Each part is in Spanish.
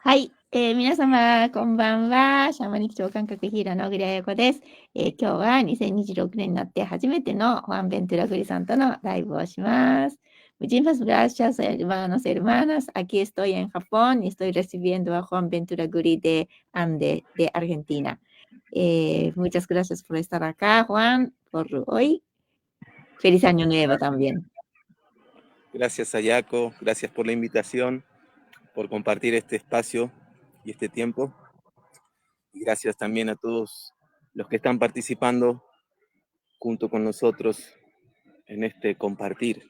はい、皆様、こんばんは。シャーマニ基調感覚ヒーラーの小栗彩子です。今日は2026年になって初めてのホアン・ベントゥラグリさんとのライブをします。Muchísimas gracias, hermanos, hermanas. Aquí estoy en Japón y estoy recibiendo a Juan Ventura Guri de Ande, de Argentina. Muchas gracias por estar acá, Juan, por hoy. Feliz Año Nuevo también. Gracias, Ayako, gracias por la invitación, por compartir este espacio y este tiempo. Y gracias también a todos los que están participando junto con nosotros en este compartir.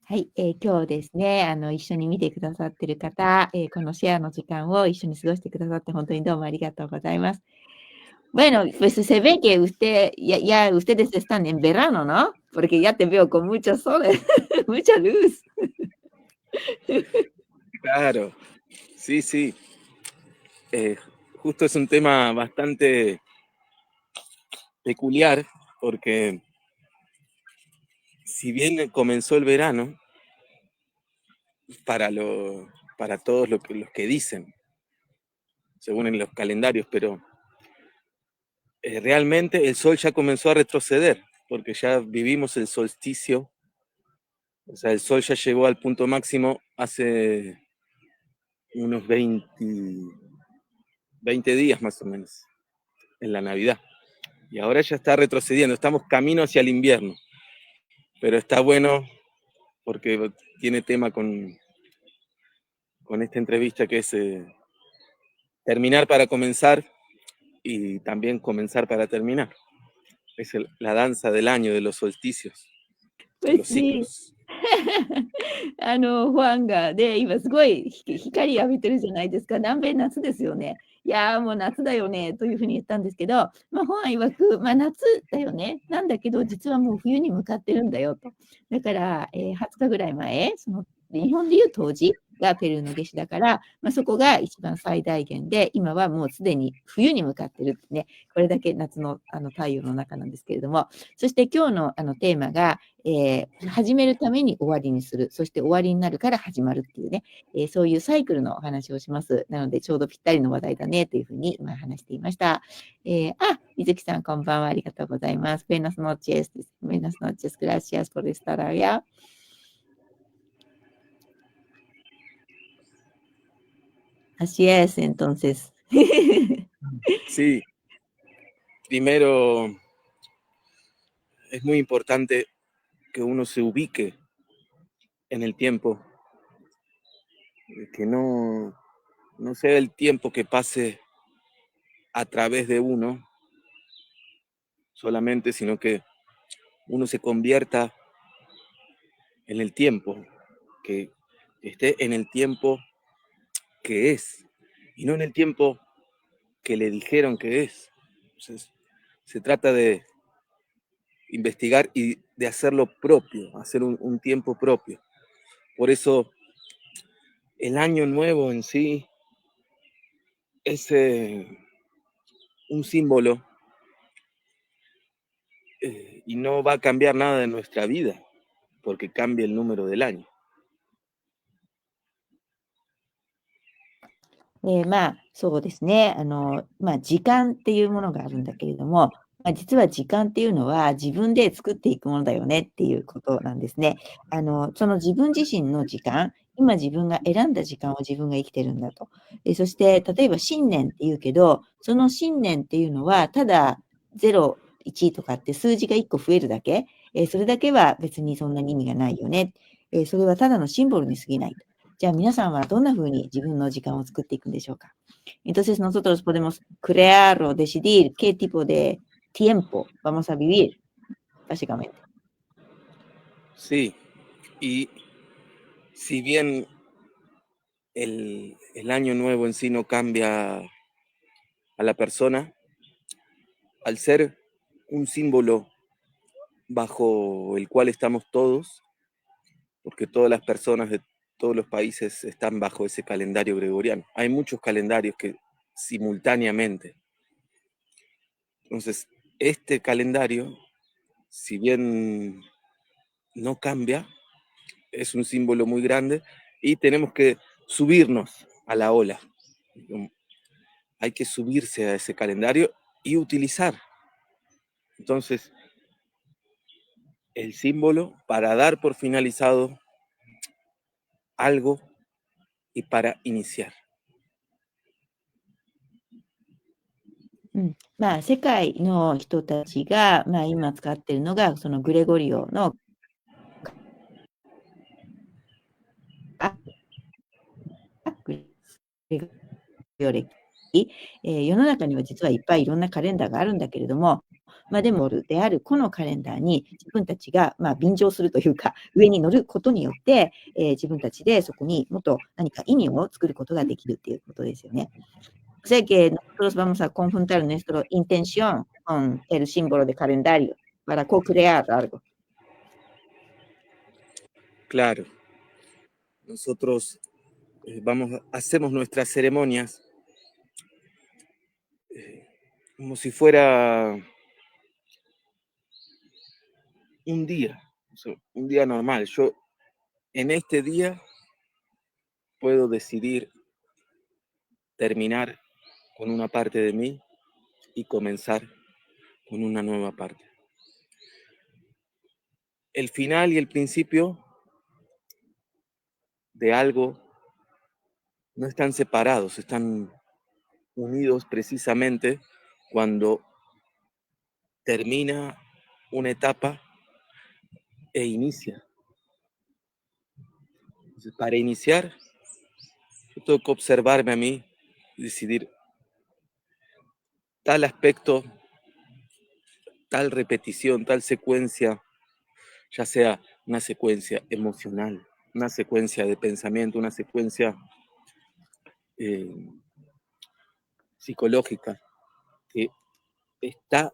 はい、今日ですね、一緒に見てくださってる方、このシェアの時間を一緒に過ごしてくださって本当にどうもありがとうございます。Bueno, pues se ve que ya ustedes están en verano, ¿no? Porque ya te veo con mucho sol, mucha luz. Claro, sí, sí. Justo es un tema bastante peculiar porque si bien comenzó el verano, para, para todos los que dicen, según en los calendarios, pero realmente el sol ya comenzó a retroceder, porque ya vivimos el solsticio, o sea, el sol ya llegó al punto máximo hace unos 20 días más o menos, en la Navidad. Y ahora ya está retrocediendo, estamos camino hacia el invierno, pero está bueno porque tiene tema con esta entrevista que es terminar para comenzar y también comenzar para terminar. Es la danza del año, de los solsticios, de Pues los sí. ciclos. ファンが、で、今すごい光浴びてるじゃないですか。南米夏ですよね。いやーもう夏だよね、というふうに言ったんですけど、ファン曰く、夏だよね。なんだけど、実はもう冬に向かってるんだよと。だから、20日ぐらい前、日本でいう冬至がペルーの夏至だから、そこが一番最大限で、今はもうすでに冬に向かってるってね、これだけ夏の太陽の中なんですけれども、そして今日のテーマが、始めるために終わりにする。そして終わりになるから始まるっていうね、そういうサイクルのお話をします。なので、ちょうどぴったりの話題だねというふうに今話していました。水木さん、こんばんは。ありがとうございます。Buenas noches. Buenas noches. Gracias por estar allá. Así es, entonces. Sí, primero es muy importante que uno se ubique en el tiempo, que no sea el tiempo que pase a través de uno solamente, sino que uno se convierta en el tiempo, que esté en el tiempo que es, y no en el tiempo que le dijeron que es. Entonces, se trata de investigar y de hacerlo propio, hacer un tiempo propio. Por eso el año nuevo en sí es un símbolo y no va a cambiar nada de nuestra vida porque cambia el número del año. そうですね。時間っていうものがあるんだけれども、実は時間っていうのは自分で作っていくものだよねっていうことなんですね。その自分自身の時間、今自分が選んだ時間を自分が生きてるんだと。そして、例えば新年っていうけど、その新年っていうのは、ただ0、1とかって数字が1個増えるだけ、それだけは別にそんなに意味がないよね。それはただのシンボルに過ぎない。じゃあ皆さんはどんな風に自分の時間を作っていくんでしょうか。Entonces nosotros podemos crear o decidir qué tipo de tiempo vamos a vivir, básicamente. Sí, y si bien el año nuevo en sí no cambia a la persona, al ser un símbolo bajo el cual estamos todos, porque todas las personas de todos los países están bajo ese calendario gregoriano. Hay muchos calendarios que simultáneamente. Entonces, este calendario, si bien no cambia, es un símbolo muy grande y tenemos que subirnos a la ola. Hay que subirse a ese calendario y utilizar. Entonces, el símbolo para dar por finalizado algo y para iniciar. まあ、世界の人たちが、まあ、今使ってるのが、そのグレゴリオのグレゴリオ歴、世の中には実はいっぱいいろんなカレンダーがあるんだけれども、まあ、でもであるこのカレンダーに自分たちが、まあ、便乗するというか、上に乗ることによって、自分たちでそこにもっと何か意味を作ることができるっていうことですよね。O sea que nosotros vamos a conjuntar nuestra intención con el símbolo de calendario para co-crear algo. Claro, nosotros hacemos nuestras ceremonias como si fuera un día, o sea, un día normal. Yo en este día puedo decidir terminar con una parte de mí y comenzar con una nueva parte. El final y el principio de algo no están separados, están unidos precisamente cuando termina una etapa e inicia. Entonces, para iniciar, yo tengo que observarme a mí y decidir tal aspecto, tal repetición, tal secuencia, ya sea una secuencia emocional, una secuencia de pensamiento, una secuencia psicológica, que está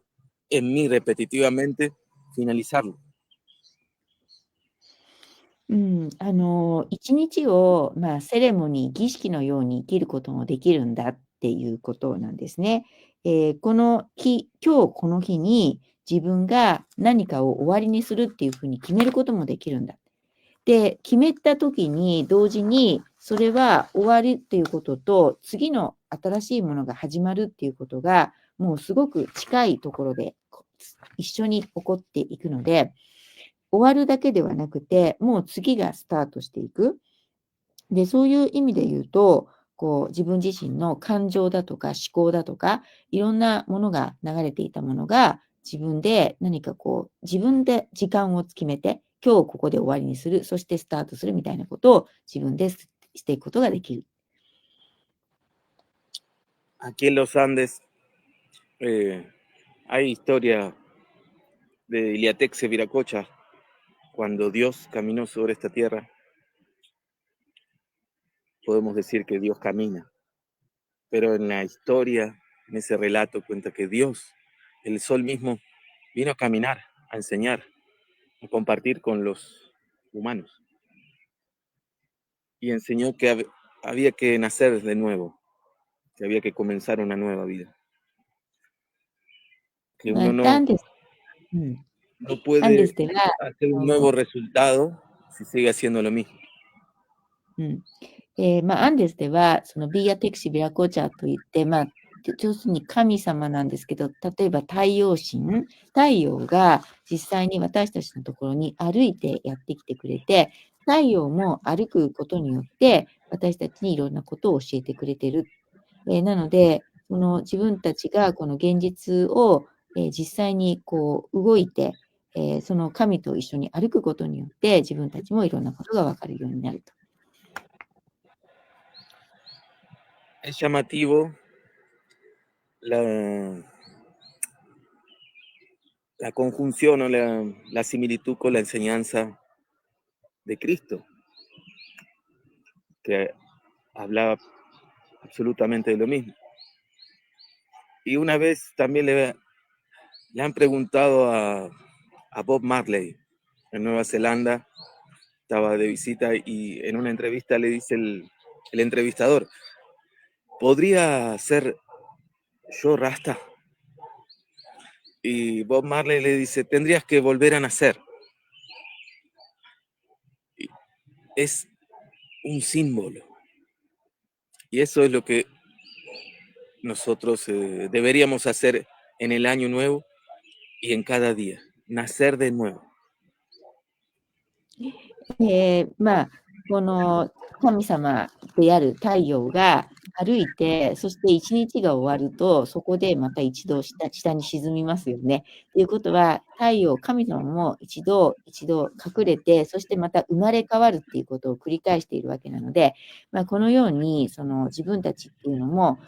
en mí repetitivamente, finalizarlo. 一日を、まあ、セレモニー、儀式のように生きることもできるんだっていうことなんですね。この日、今日この日に自分が何かを終わりにするっていうふうに決めることもできるんだ。で、決めた時に同時にそれは終わりっていうことと、次の新しいものが始まるっていうことが、もうすごく近いところで一緒に起こっていくので、終わるだけではなくて、もう次がスタートしていく。で、そういう意味で言うと、こう自分自身の感情だとか思考だとか、いろんなものが流れていたものが、自分で何かこう、自分で時間を決めて、今日ここで終わりにする、そしてスタートするみたいなことを自分でしていくことができる。Aquí en los Andes hay historia de Iliatexe Viracocha, cuando Dios caminó sobre esta tierra, podemos decir que Dios camina, pero en la historia, en ese relato, cuenta que Dios, el sol mismo, vino a caminar, a enseñar, a compartir con los humanos y enseñó que había que nacer de nuevo, que había que comenzar una nueva vida, que まあ、uno no, うん、 no アンデ puede スでは、hacer un nuevo resultado si sigue haciendo lo mismo. まあ、アンデスでは、そのビーアテクシビラコチャといって、まあ、要するに神様なんですけど、例えば太陽神、太陽が実際に私たちのところに歩いてやってきてくれて、太陽も歩くことによって、私たちにいろんなことを教えてくれてる。なので、その自分たちがこの現実を、実際にこう動いて、その神と一緒に歩くことによって、自分たちもいろんなことがわかるようになると。Es llamativo la, la conjunción o la similitud con la enseñanza de Cristo, que hablaba absolutamente de lo mismo. Y una vez también le han preguntado a Bob Marley en Nueva Zelanda, estaba de visita y en una entrevista le dice el entrevistador, ¿podría ser yo Rasta? Y Bob Marley le dice, tendrías que volver a nacer. Es un símbolo. Y eso es lo que nosotros deberíamos hacer en el año nuevo y en cada día, nacer de nuevo. まあ、この神様である太陽が歩いて、そして一日が終わると、そこでまた一度下に沈みますよね。ということは、太陽、神様も一度隠れて、そしてまた生まれ変わるっていうことを繰り返しているわけなので、このようにその自分たちっていうのも、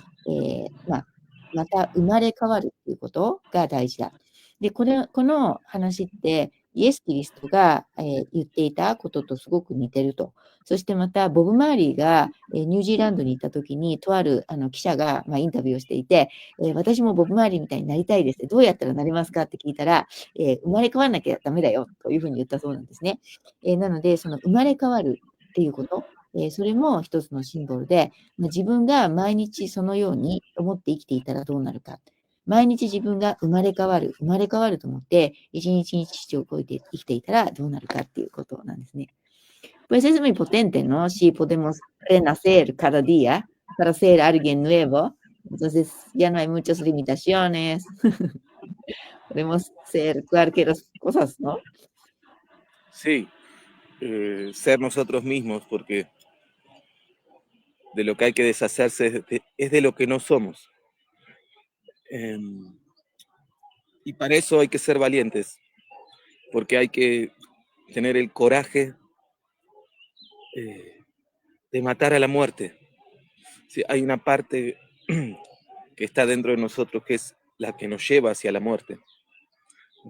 また生まれ変わるっていうことが大事だ。で、この話ってイエス・キリストが、言っていたこととすごく似てると。そしてまた、ボブ・マーリーが、ニュージーランドに行った時に、とある記者が、インタビューをしていて、私もボブ・マーリーみたいになりたいですって、どうやったらなれますかって聞いたら、生まれ変わらなきゃダメだよというふうに言ったそうなんですね。なので、その生まれ変わるっていうこと、それも一つのシンボルで、自分が毎日そのように思って生きていたらどうなるか。毎日自分が生まれ変わると思って、一日一日を超えて生きていたらどうなるかっていうことなんですね。Pues es muy potente, ¿no? Si podemos renacer cada día para ser alguien nuevo, entonces ya no hay muchas limitaciones. Podemos ser cualquier cosas, ¿no? Sí, ser nosotros mismos, porque de lo que hay que deshacerse es de lo que no somos. Y para eso hay que ser valientes, porque hay que tener el coraje de matar a la muerte. Sí, hay una parte que está dentro de nosotros que es la que nos lleva hacia la muerte,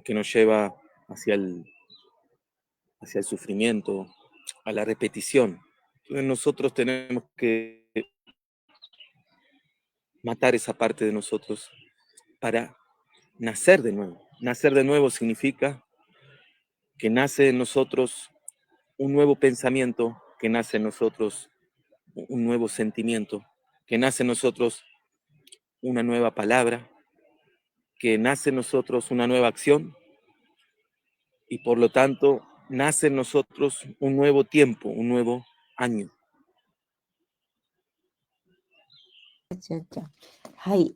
que nos lleva hacia hacia el sufrimiento, a la repetición. Entonces nosotros tenemos que matar esa parte de nosotros para nacer de nuevo. Nacer de nuevo significa que nace en nosotros un nuevo pensamiento, que nace en nosotros un nuevo sentimiento, que nace en nosotros una nueva palabra, que nace en nosotros una nueva acción y por lo tanto nace en nosotros un nuevo tiempo, un nuevo año. はい、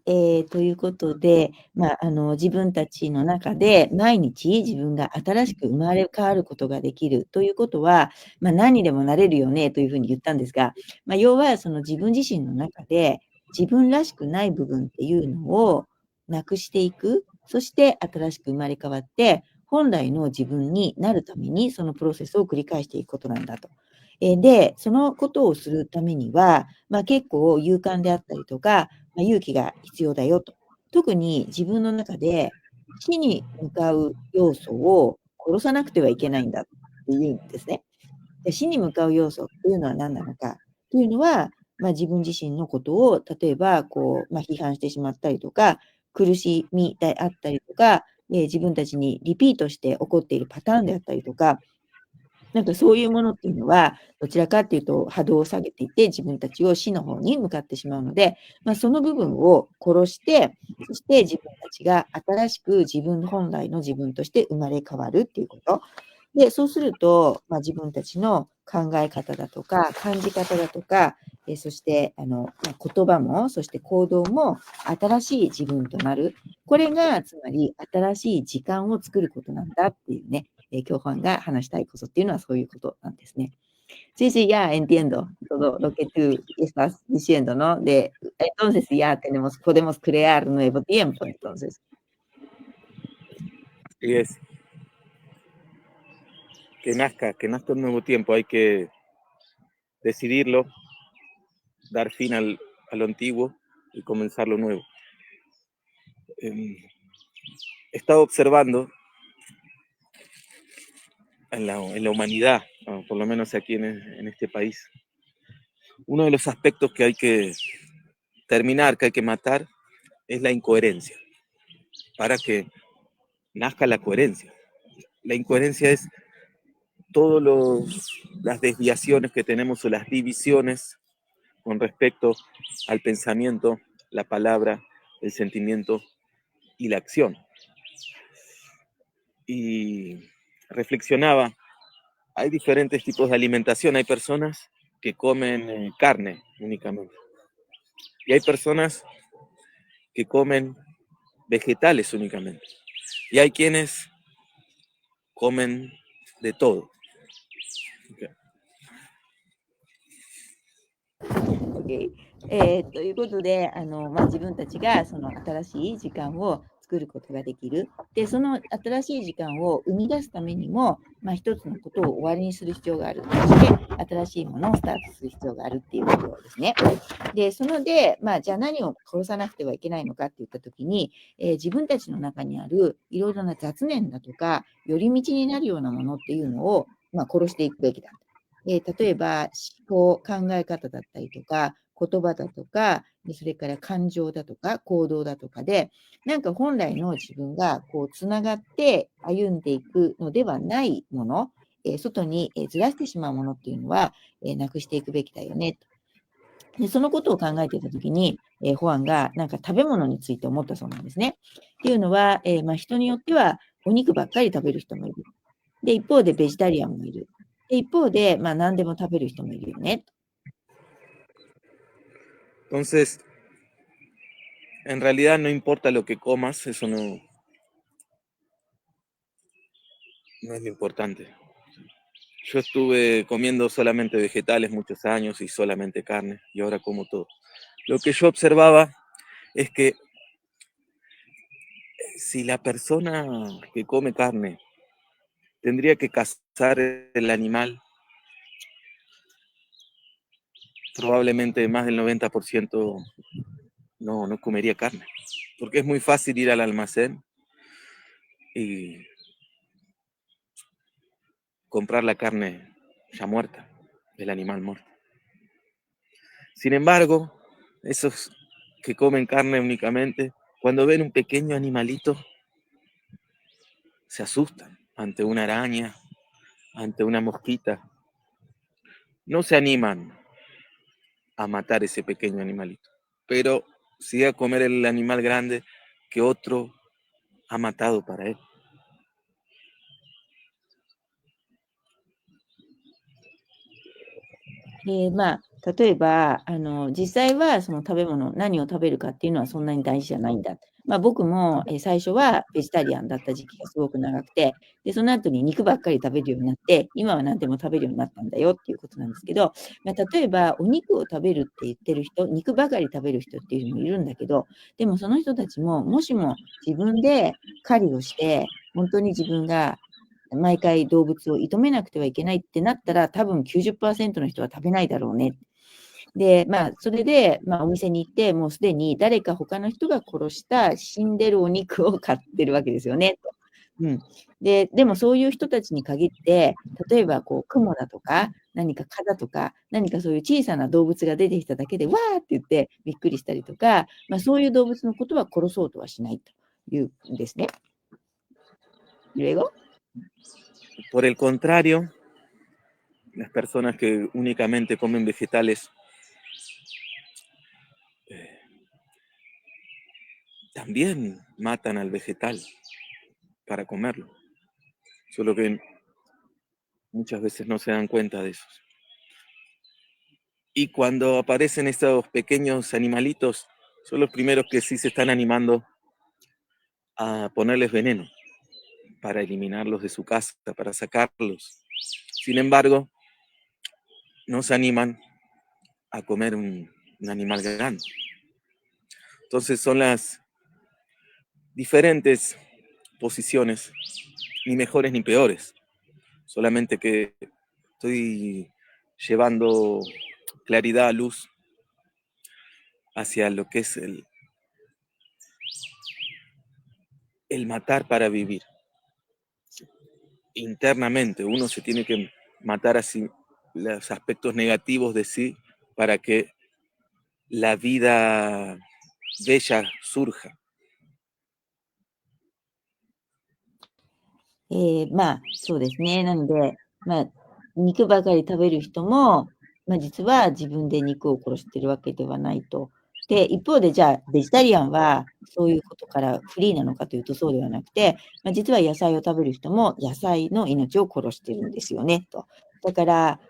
ということで、自分たちの中で毎日自分が新しく生まれ変わることができるということは、何にでもなれるよねというふうに言ったんですが、要はその自分自身の中で自分らしくない部分っていうのをなくしていく、そして新しく生まれ変わって、本来の自分になるためにそのプロセスを繰り返していくことなんだと。で、そのことをするためには、結構勇敢であったりとか、勇気が必要だよと。特に自分の中で死に向かう要素を殺さなくてはいけないんだっていうんですね。で、死に向かう要素っていうのは何なのかというのは、自分自身のことを例えば批判してしまったりとか、苦しみであったりとか、自分たちにリピートして起こっているパターンであったりとか、なんかそういうものっていうのは、どちらかっていうと波動を下げていって、自分たちを死の方に向かってしまうので、その部分を殺して、そして自分たちが新しく本来の自分として生まれ変わるっていうこと。で、そうすると、自分たちの考え方だとか、感じ方だとか、そして、言葉も、そして行動も新しい自分となる。これが、つまり新しい時間を作ることなんだっていうね、教官が話したいことっていうのはそういうことなんですね。Sí, sí, ya entiendo todo lo que tú estás diciendo, ¿no? Entonces ya podemos crear nuevo tiempo, entonces. Y es que nazca un nuevo tiempo, hay que decidirlo, dar fin a lo antiguo y comenzar lo nuevo. He estado observando en la humanidad, por lo menos aquí en este país, uno de los aspectos que hay que terminar, que hay que matar, es la incoherencia, para que nazca la coherencia. La incoherencia es todas las desviaciones que tenemos o las divisiones con respecto al pensamiento, la palabra, el sentimiento y la acción. Y reflexionaba, hay diferentes tipos de alimentación, hay personas que comen carne únicamente, Y hay personas que comen vegetales únicamente. Y hay quienes comen de todo. Okay. ということで、自分たちがその新しい時間を作ることができる。で、その新しい時間を生み出すためにも、一つのことを終わりにする必要がある。そして、新しいものをスタートする必要があるっていうことですね。で、じゃあ何を殺さなくてはいけないのかって言ったときに、自分たちの中にあるいろいろな雑念だとか、寄り道になるようなものっていうのを、殺していくべきだ。例えば、思考、考え方だったりとか、言葉だとか、それから感情だとか、行動だとかで、なんか本来の自分がこうつながって歩んでいくのではないもの、外にずらしてしまうものっていうのは、なくしていくべきだよね。で、そのことを考えていたときに、ホアンがなんか食べ物について思ったそうなんですね。っていうのは、人によってはお肉ばっかり食べる人もいる。で、一方でベジタリアンもいる。で、一方で、何でも食べる人もいるよね。Entonces, en realidad no importa lo que comas, eso no es lo importante. Yo estuve comiendo solamente vegetales muchos años y solamente carne, y ahora como todo. Lo que yo observaba es que si la persona que come carne tendría que cazar el animal, probablemente más del 90% no comería carne, porque es muy fácil ir al almacén y comprar la carne ya muerta, del animal muerto. Sin embargo, esos que comen carne únicamente, cuando ven un pequeño animalito, se asustan ante una araña, ante una mosquita. No se animan a matar ese pequeño animalito, pero sí a comer el animal grande que otro ha matado para él. 例えば、実際はその食べ物、何を食べるかっていうのはそんなに大事じゃないんだ。僕も、最初はベジタリアンだった時期がすごく長くて、で、その後に肉ばっかり食べるようになって、今は何でも食べるようになったんだよっていうことなんですけど、例えばお肉を食べるって言ってる人、肉ばかり食べる人っていうのもいるんだけど、でもその人たちも、もしも自分で狩りをして、本当に自分が毎回動物を射止めなくてはいけないってなったら、多分90%の人は食べないだろうね。で、それで、お店に行って、もうすでに誰か他の人が殺した死んでるお肉を買ってるわけですよね、と。うん。でもそういう人たちに限って、例えばこう、雲だとか、何か蚊だとか、何かそういう小さな動物が出てきただけで、わーって言ってびっくりしたりとか、そういう動物のことは殺そうとはしないというんですね。Luego, Por el contrario, las personas que únicamente comen vegetales eh, también matan al vegetal para comerlo, solo que muchas veces no se dan cuenta de eso. Y cuando aparecen estos pequeños animalitos, son los primeros que sí se están animando a ponerles veneno para eliminarlos de su casa, para sacarlos. Sin embargo, no se animan a comer un animal grande. Entonces son las diferentes posiciones, ni mejores ni peores, solamente que estoy llevando claridad, luz hacia lo que es el matar para vivir. Internamente uno se tiene que matar así los aspectos negativos de sí para que la vida bella surja. そうですね。なので、肉ばかり食べる人も、実は自分で肉を殺してるわけではないと。で、一方でじゃあ、ベジタリアンはそういうことからフリーなのかというとそうではなくて、実は野菜を食べる人も野菜の命を殺してるんですよね、と。だから、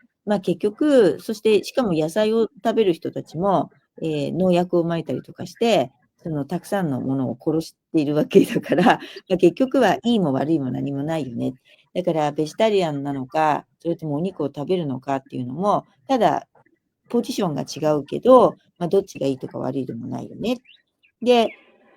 結局、そしてしかも野菜を食べる人たちも、農薬を撒いたりとかして、そのたくさんのものを殺しているわけだから、まあ、結局はいいも悪いも何もないよね。だからベジタリアンなのか、それともお肉を食べるのかっていうのも、ただポジションが違うけど、まあ、どっちがいいとか悪いでもないよね。で、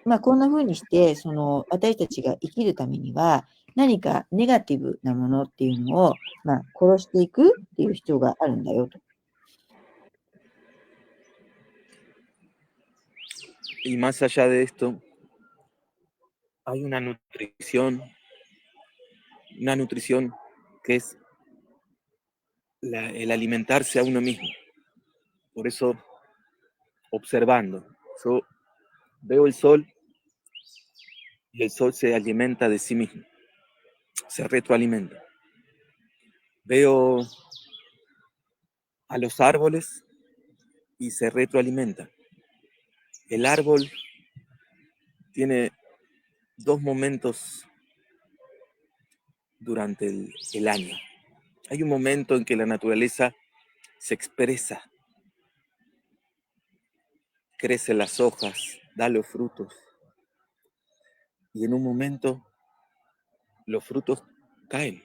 まあ、こんな風にして、その私たちが生きるためには、何かネガティブなものっていうのを、まあ、殺していくっていう必要があるんだよと。Y más allá de esto, hay una nutrición que es el alimentarse a uno mismo. Por eso, observando, yo veo el sol y el sol se alimenta de sí mismo, se retroalimenta. Veo a los árboles y se retroalimenta. El árbol tiene dos momentos durante el año. Hay un momento en que la naturaleza se expresa, crecen las hojas, da los frutos. Y en un momento los frutos caen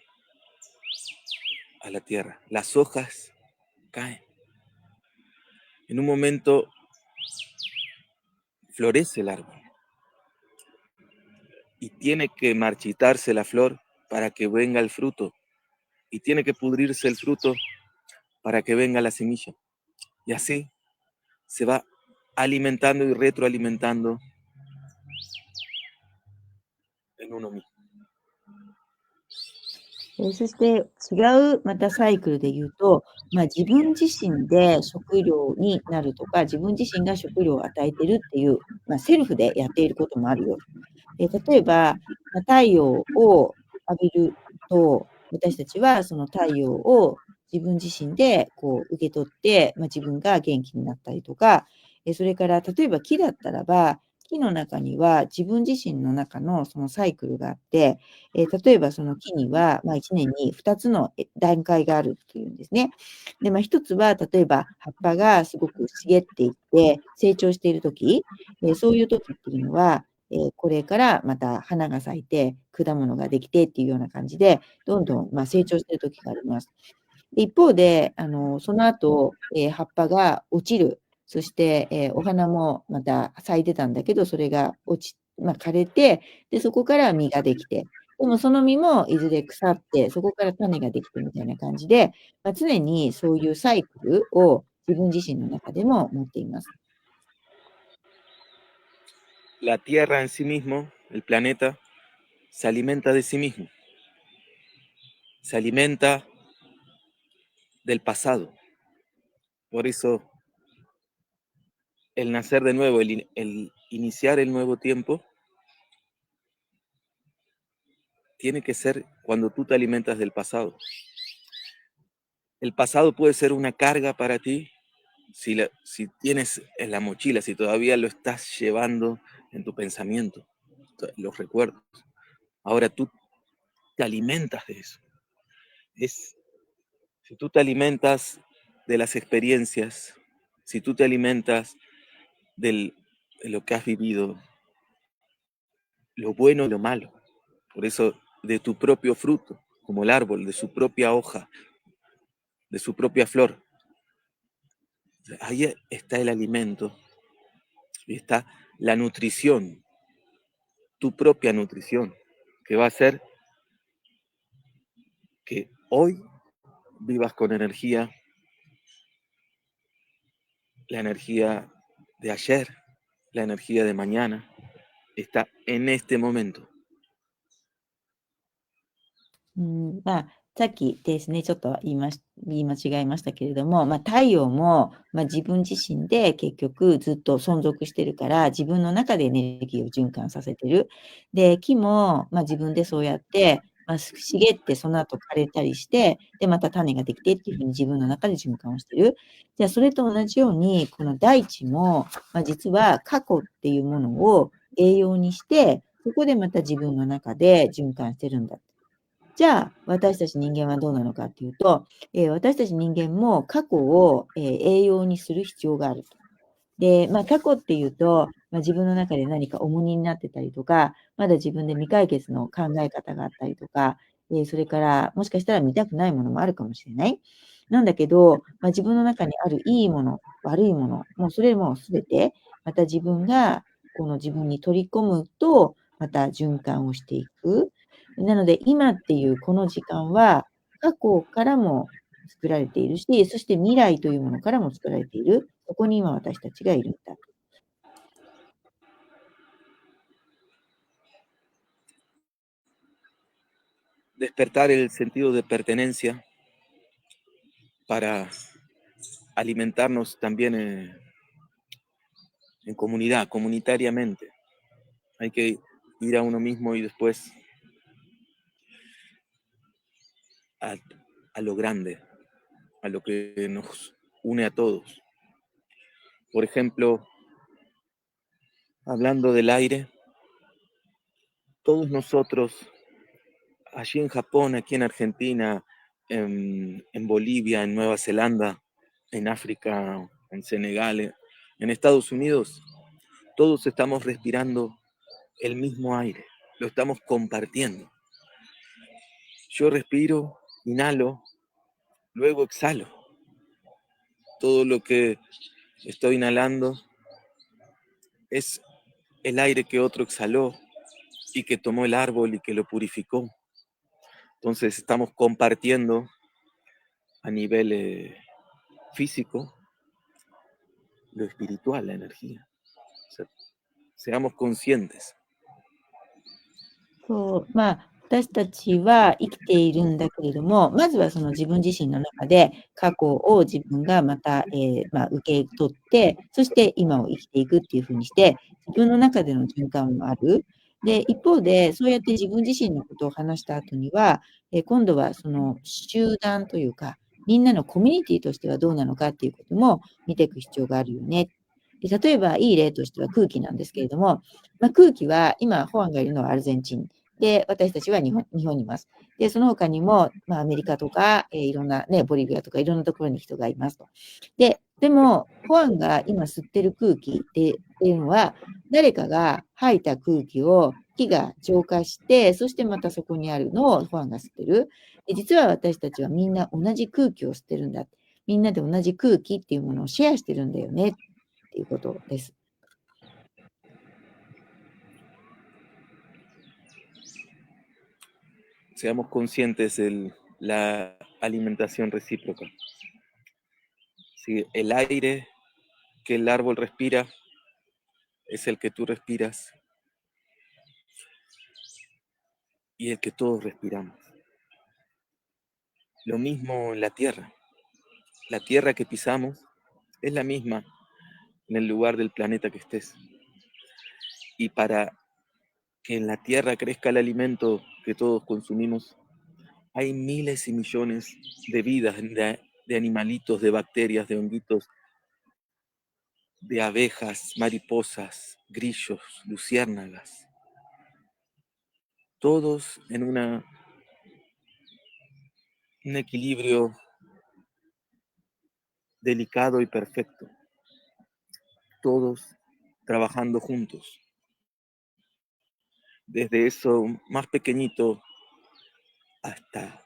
a la tierra, las hojas caen. En un momento florece el árbol y tiene que marchitarse la flor para que venga el fruto y tiene que pudrirse el fruto para que venga la semilla. Y así se va alimentando y retroalimentando en uno mismo. そして違うまたサイクルで言うと、まあ、自分自身で食料になるとか、自分自身が食料を与えてるっていう、まあ、セルフでやっていることもあるよ。例えば、まあ、太陽を浴びると、私たちはその太陽を自分自身でこう受け取って、まあ、自分が元気になったりとか、それから例えば木だったらば、木の中には自分自身の中のそのサイクルがあって、例えばその木には、まあ、1年に2つの段階があるっていうんですね。で、まあ、1つは例えば葉っぱがすごく茂っていって成長している時、そういう時っていうのは、これからまた花が咲いて、果物ができてっていうような感じで、どんどん、ま、成長している時があります。で、一方で、その後、葉っぱが落ちる。そして、お花もまた咲いてたんだけど、それがま、枯れて、で、そこから実ができて、でもその実もいずれ腐って、そこから種ができてみたいな感じで、ま、常にそういうサイクルを自分自身の中でも持っています。La Tierra en sí mismo, el planeta, se alimenta de sí mismo, se alimenta del pasado. Por eso el nacer de nuevo, el iniciar el nuevo tiempo, tiene que ser cuando tú te alimentas del pasado. El pasado puede ser una carga para ti si tienes en la mochila, si todavía lo estás llevando en tu pensamiento, los recuerdos. Ahora tú te alimentas de eso. Si tú te alimentas de las experiencias, si tú te alimentas de lo que has vivido, lo bueno y lo malo, por eso de tu propio fruto, como el árbol, de su propia hoja, de su propia flor, ahí está el alimento y está la nutrición, tu propia nutrición, que va a hacer que hoy vivas con energía, la energía de ayer, la energía de mañana, está en este momento. まあ、さっきですね、ちょっと言い間違えましたけれども、まあ、太陽も、まあ、自分自身で結局ずっと存続してるから、自分の中でエネルギーを循環させてる。で、木も、まあ、自分でそうやって、まあ、茂ってその後枯れたりして、で、また種ができてっていう風に自分の中で循環をしてる。じゃあ、それと同じように、この大地も、まあ、実は過去っていうものを栄養にして、そこでまた自分の中で循環してるんだ。じゃあ、私たち人間はどうなのかっていうと、私たち人間も過去を、栄養にする必要があると。で、過去っていうと、自分の中で何か重荷になってたりとか、まだ自分で未解決の考え方があったりとか、それからもしかしたら見たくないものもあるかもしれない。なんだけど、自分の中にあるいいもの、悪いもの、もうそれも全て、また自分がこの自分に取り込むと、また循環をしていく。なので、今っていうこの時間は、過去からも作られているし、そして未来というものからも作られている。そこに今私たちがいるんだ。Despertar el sentido de pertenencia para alimentarnos también en comunidad, comunitariamente. Hay que ir a uno mismo y después a, a lo grande, a lo que nos une a todos. Por ejemplo, hablando del aire, todos nosotros, allí en Japón, aquí en Argentina, en Bolivia, en Nueva Zelanda, en África, en Senegal, en Estados Unidos, todos estamos respirando el mismo aire, lo estamos compartiendo. Yo respiro, inhalo, luego exhalo. Todo lo que estoy inhalando es el aire que otro exhaló y que tomó el árbol y que lo purificó. Entonces estamos compartiendo a nivel físico lo espiritual, la energía. O sea, seamos conscientes. そう、私たちは生きているんだけれども、まずはその自分自身の中で過去を自分がまた、受け取って、そして今を生きていくっていうふうにして、自分の中での循環もある。で、一方で、そうやって自分自身のことを話した後には、今度はその集団というか、みんなのコミュニティとしてはどうなのかっていうことも見ていく必要があるよね。で、例えばいい例としては空気なんですけれども、空気は今、ホアンがいるのはアルゼンチン。で、私たちは日本にいます。で、その他にも、アメリカとか、いろんなね、ボリビアとかいろんなところに人がいますと。でも、ホアンが今吸ってる空気っていうのは、誰かが吐いた空気を木が浄化して、そしてまたそこにあるのをホアンが吸ってる。で、実は私たちはみんな同じ空気を吸ってるんだ。みんなで同じ空気っていうものをシェアしてるんだよねっていうことです。Seamos conscientes de la alimentación recíproca. Si el aire que el árbol respira es el que tú respiras y el que todos respiramos. Lo mismo en la tierra. La tierra que pisamos es la misma en el lugar del planeta que estés. Y para que en la tierra crezca el alimento que todos consumimos, hay miles y millones de vidas, de animalitos, de bacterias, de honguitos, de abejas, mariposas, grillos, luciérnagas, todos en un equilibrio delicado y perfecto, todos trabajando juntos. Desde eso más pequeñito hasta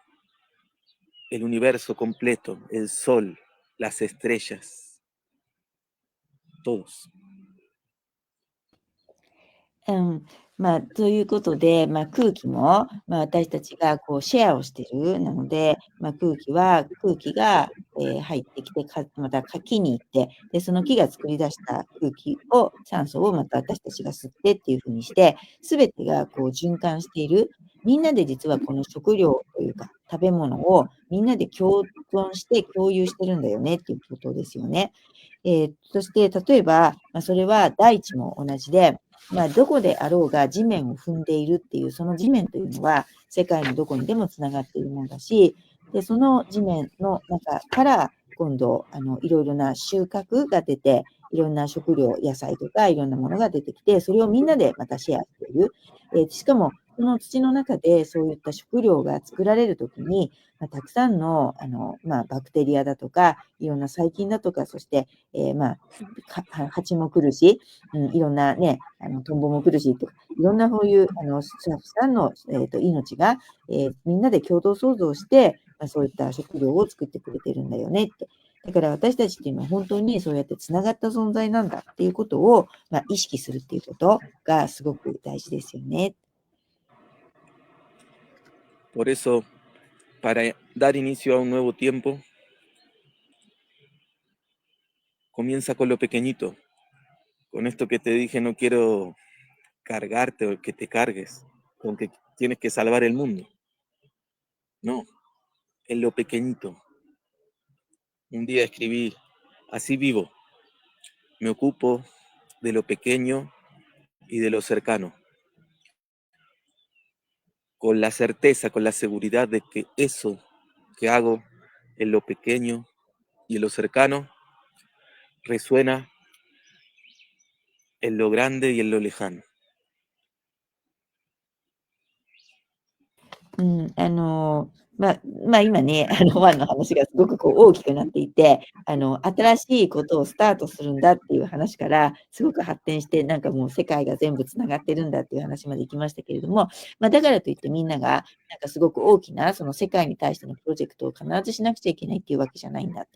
el universo completo, el sol, las estrellas, todos. ということで、空気も、私たちがこうシェアをしてる。なので、空気が、入ってきて、また木に行って、で、その木が作り出した酸素をまた私たちが吸ってっていう風にして、すべてがこう循環している。みんなで実はこの食料というか、食べ物をみんなで共存して共有してるんだよねっていうことですよね。そして例えば、それは大地も同じで、どこであろうが地面を踏んでいるっていう、その地面というのは世界のどこにでもつながっているものだし、で、その地面の中から今度、いろいろな収穫が出て、いろんな食料、野菜とかいろんなものが出てきて、それをみんなでまたシェアしている。しかもその土の中でそういった食料が作られるときに、たくさんの、バクテリアだとか、いろんな細菌だとか、そして、蜂も来るし、いろんなね、トンボも来るしとか、いろんなそういう、たくさんの、命が、みんなで共同創造して、そういった食料を作ってくれてるんだよねって。だから私たちっていうのは本当にそうやってつながった存在なんだっていうことを、意識するっていうことがすごく大事ですよね。Por eso, para dar inicio a un nuevo tiempo, comienza con lo pequeñito. Con esto que te dije, no quiero cargarte o que te cargues con que tienes que salvar el mundo. No, en lo pequeñito. Un día escribí, así vivo, me ocupo de lo pequeño y de lo cercano, con la certeza, con la seguridad de que eso que hago en lo pequeño y en lo cercano resuena en lo grande y en lo lejano. うん、今ね、ワンの話がすごくこう大きくなっていて、新しいことをスタートするんだっていう話から、すごく発展して、なんかもう世界が全部つながってるんだっていう話まで行きましたけれども、だからといってみんなが、なんかすごく大きなその世界に対してのプロジェクトを必ずしなくちゃいけないっていうわけじゃないんだ。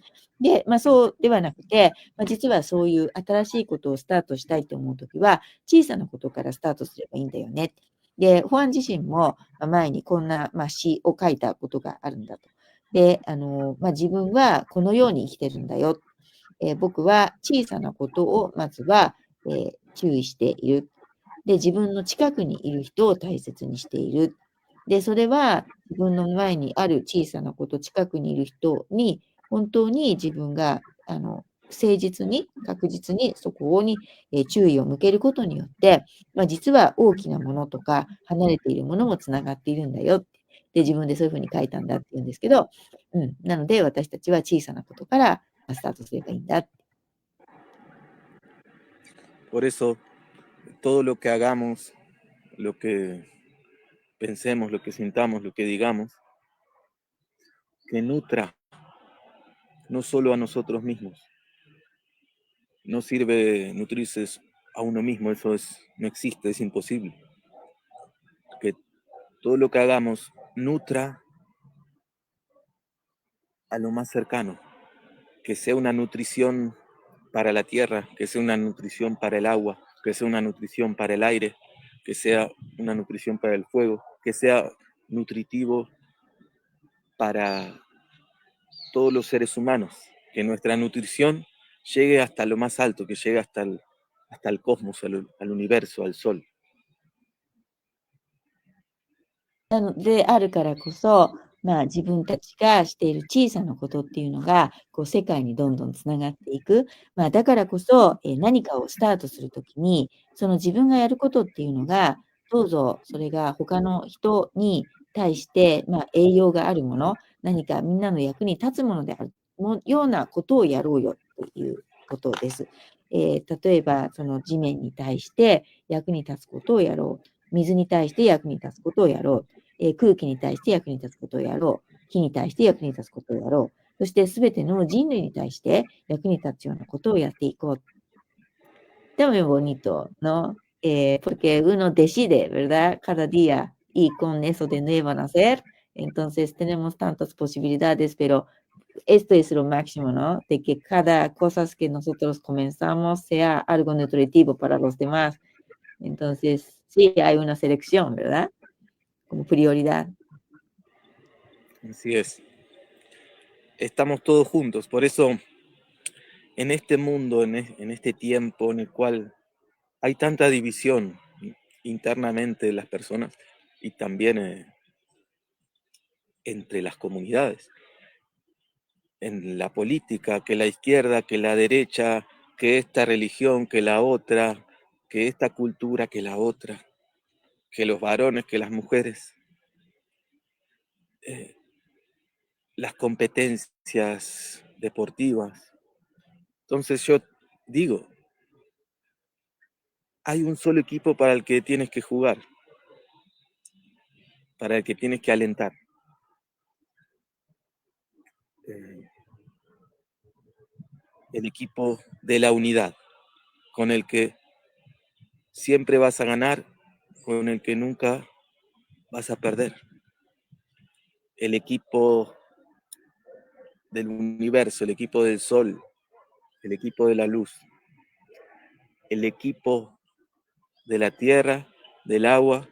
で、そうではなくて、実はそういう新しいことをスタートしたいと思うときは、小さなことからスタートすればいいんだよね。で、ホアン自身も、前にこんな、詩を書いたことがあるんだと。で、自分はこのように生きてるんだよ。僕は小さなことをまずは、注意している。で、自分の近くにいる人を大切にしている。で、それは自分の前にある小さなこと、近くにいる人に、本当に自分が、誠実に、確実にそこに、注意を向けることによって、実は大きなものとか、離れているものもつながっているんだよって。で、自分でそういうふうに書いたんだって言うんですけど、なので私たちは小さなことからスタートすればいいんだ。Por eso, todo lo que hagamos, lo que pensemos, lo que sintamos, lo que digamos, que nutra no solo a nosotros mismos. No sirve nutrirse a uno mismo, no existe, es imposible. Que todo lo que hagamos nutra a lo más cercano, que sea una nutrición para la tierra, que sea una nutrición para el agua, que sea una nutrición para el aire, que sea una nutrición para el fuego, que sea nutritivo para todos los seres humanos, que nuestra nutrición llegue hasta lo más alto, que llegue hasta el cosmos, al universo, al sol. なのであるからこそ、自分たちがしている小さなことっていうのが、こう世界にどんどんつながっていく。だからこそ、何かをスタートするときに、その自分がやることっていうのが、どうぞそれが他の人に対して、栄養があるもの、何かみんなの役に立つものであるようなことをやろうよということです。例えば、その地面に対して役に立つことをやろう。水に対して役に立つことをやろう。空気に対して役に立つことをやろう。火に対して役に立つことをやろう。そしてすべての人類に対して役に立つようなことをやっていこう。De muy bonito, ¿no? Porque uno decide, ¿verdad? Cada día y con eso de nuevo nacer. Entonces tenemos tantas posibilidades, pero esto es lo máximo, ¿no? De que cada cosa que nosotros comenzamos sea algo nutritivo para los demás. Entonces, sí, hay una selección, ¿verdad? Como prioridad. Así es. Estamos todos juntos. Por eso, en este mundo, en este tiempo en el cual hay tanta división internamente de las personas y también entre las comunidades, en la política, que la izquierda, que la derecha, que esta religión, que la otra, que esta cultura, que la otra, que los varones, que las mujeres, eh, las competencias deportivas. Entonces yo digo, hay un solo equipo para el que tienes que jugar. para el que tienes que alentar. El equipo de la unidad, con el que siempre vas a ganar, con el que nunca vas a perder. El equipo del universo, el equipo del sol, el equipo de la luz, el equipo de la tierra, del agua,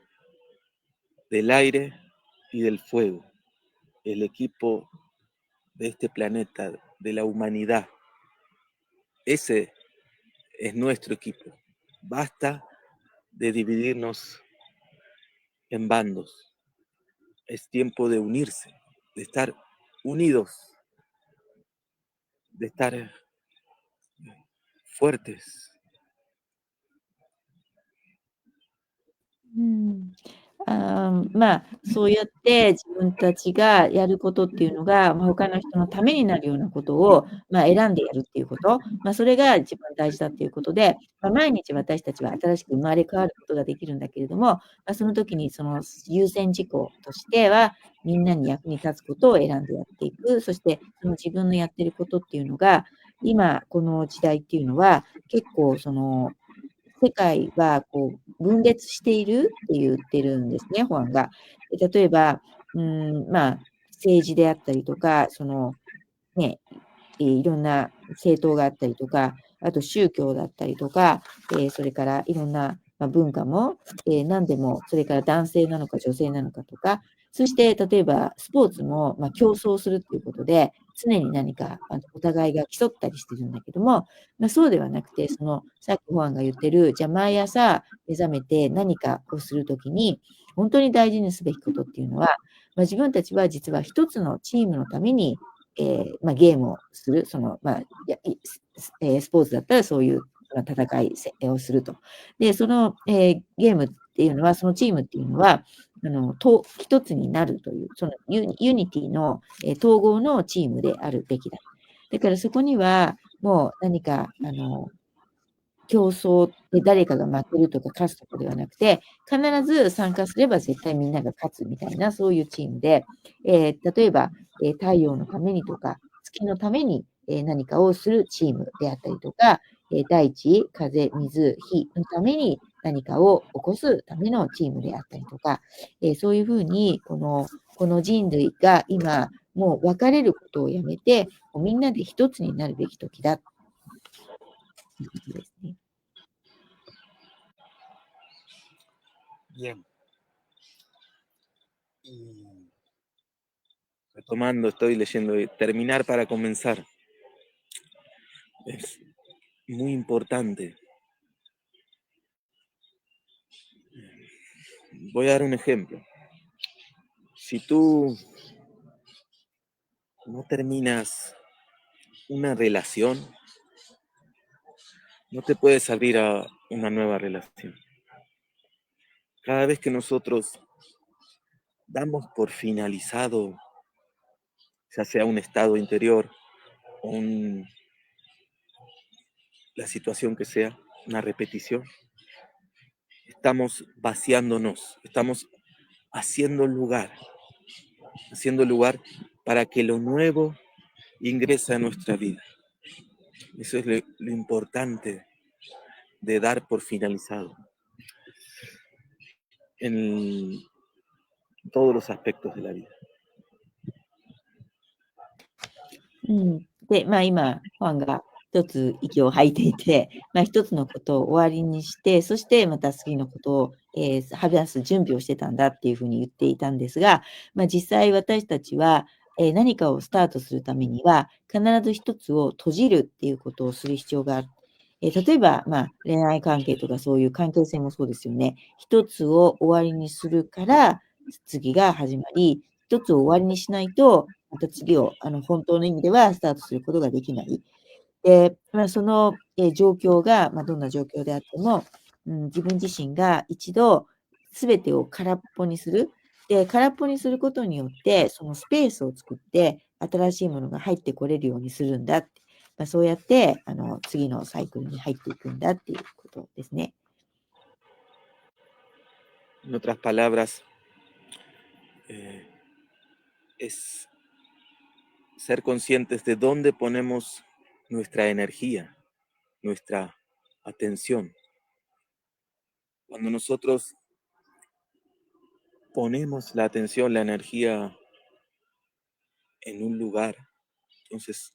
del aire y del fuego, el equipo de este planeta, de la humanidad. Ese es nuestro equipo. Basta de dividirnos en bandos. Es tiempo de unirse, de estar unidos, de estar fuertes. そうやって自分たちがやることっていうのが、他の人のためになるようなことを、選んでやるっていうこと、それが一番大事だっていうことで、毎日私たちは新しく生まれ変わることができるんだけれども、その時にその優先事項としては、みんなに役に立つことを選んでやっていく。そして、その自分のやってることっていうのが、今、この時代っていうのは、結構世界は分裂しているって言ってるんですね、ホアンが。で例えば、政治であったりとか、ね、いろんな政党があったりとか、あと宗教だったりとか、それからいろんな、文化も、何でも、それから男性なのか女性なのかとか、そして例えばスポーツも、競争するっていうことで、常に何かお互いが競ったりしてるんだけども、そうではなくて、さっきホアンが言ってる、じゃあ毎朝目覚めて何かをするときに、本当に大事にすべきことっていうのは、自分たちは実は一つのチームのためにゲームをする、スポーツだったらそういう戦いをすると。で、ゲームっていうのは、そのチームっていうのは、一つになるという、そのユニティの、統合のチームであるべきだ。だからそこには、もう何か、競争で誰かが負けるとか勝つとかではなくて、必ず参加すれば絶対みんなが勝つみたいな、そういうチームで、例えば、太陽のためにとか、月のために、何かをするチームであったりとか、大地、風、水、火のために何かを起こすためのチームであったりとか、そういうふうに、この人類が今、もう分かれることをやめて、みんなで一つになるべき時だ。ということですね。Bien. Y retomando, estoy leyendo, terminar para comenzar. Es muy importante. Voy a dar un ejemplo. Si tú no terminas una relación, no te puedes abrir a una nueva relación. Cada vez que nosotros damos por finalizado, ya sea un estado interior o la situación que sea, una repetición, estamos vaciándonos, estamos haciendo lugar para que lo nuevo ingrese a nuestra vida. Eso es lo importante de dar por finalizado en todos los aspectos de la vida. で、今、ファンが一つ息を吐いていて、一つのことを終わりにして、そしてまた次のことを、話す準備をしてたんだっていうふうに言っていたんですが、実際私たちは、何かをスタートするためには、必ず一つを閉じるっていうことをする必要がある。例えば、恋愛関係とかそういう関係性もそうですよね。一つを終わりにするから、次が始まり、一つを終わりにしないと、また次を本当の意味ではスタートすることができない。で、その、状況が、どんな状況であっても、自分自身が一度全てを空っぽにする。で、空っぽにすることによって、そのスペースを作って、新しいものが入ってこれるようにするんだって。そうやって、次のサイクルに入っていくんだっていうことですね。En otras palabras, eh, es ser conscientes de dónde ponemos nuestra energía, nuestra atención. Cuando nosotros ponemos la atención, la energía en un lugar, entonces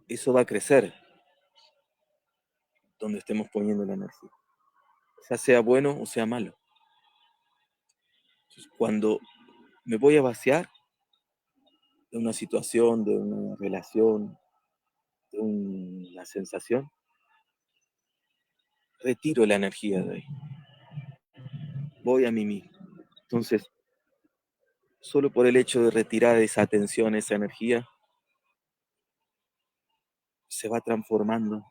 eso va a crecer donde estemos poniendo la energía, ya sea bueno o sea malo. Entonces, cuando me voy a vaciar de una situación, de una relación, de una sensación, retiro la energía de ahí, voy a mí mismo. Entonces, solo por el hecho de retirar esa atención, esa energía, se va transformando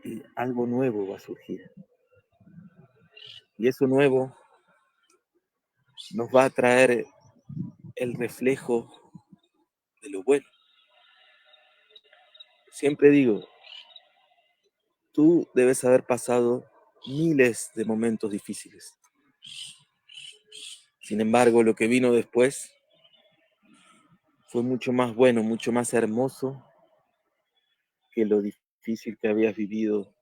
y algo nuevo va a surgir. Y eso nuevo nos va a traer el reflejo de lo bueno. Siempre digo, tú debes haber pasado miles de momentos difíciles. Sin embargo, lo que vino después fue mucho más bueno, mucho más hermoso que lo difícil que habías vivido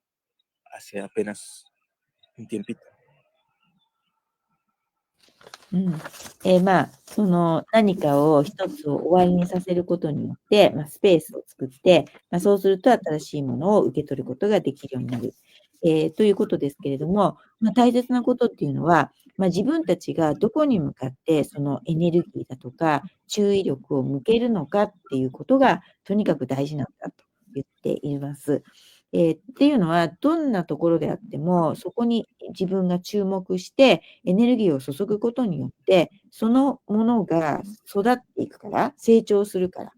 hace apenas un tiempito. うん。その何かを一つを終わりにさせることによって、スペースを作って、そうすると新しいものを受け取ることができるようになる。ということですけれども、大切なことっていうのは、自分たちがどこに向かってそのエネルギーだとか注意力を向けるのかっていうことがとにかく大事なんだと言っています。っていうのは、どんなところであっても、そこに自分が注目してエネルギーを注ぐことによって、そのものが育っていくから、成長するから。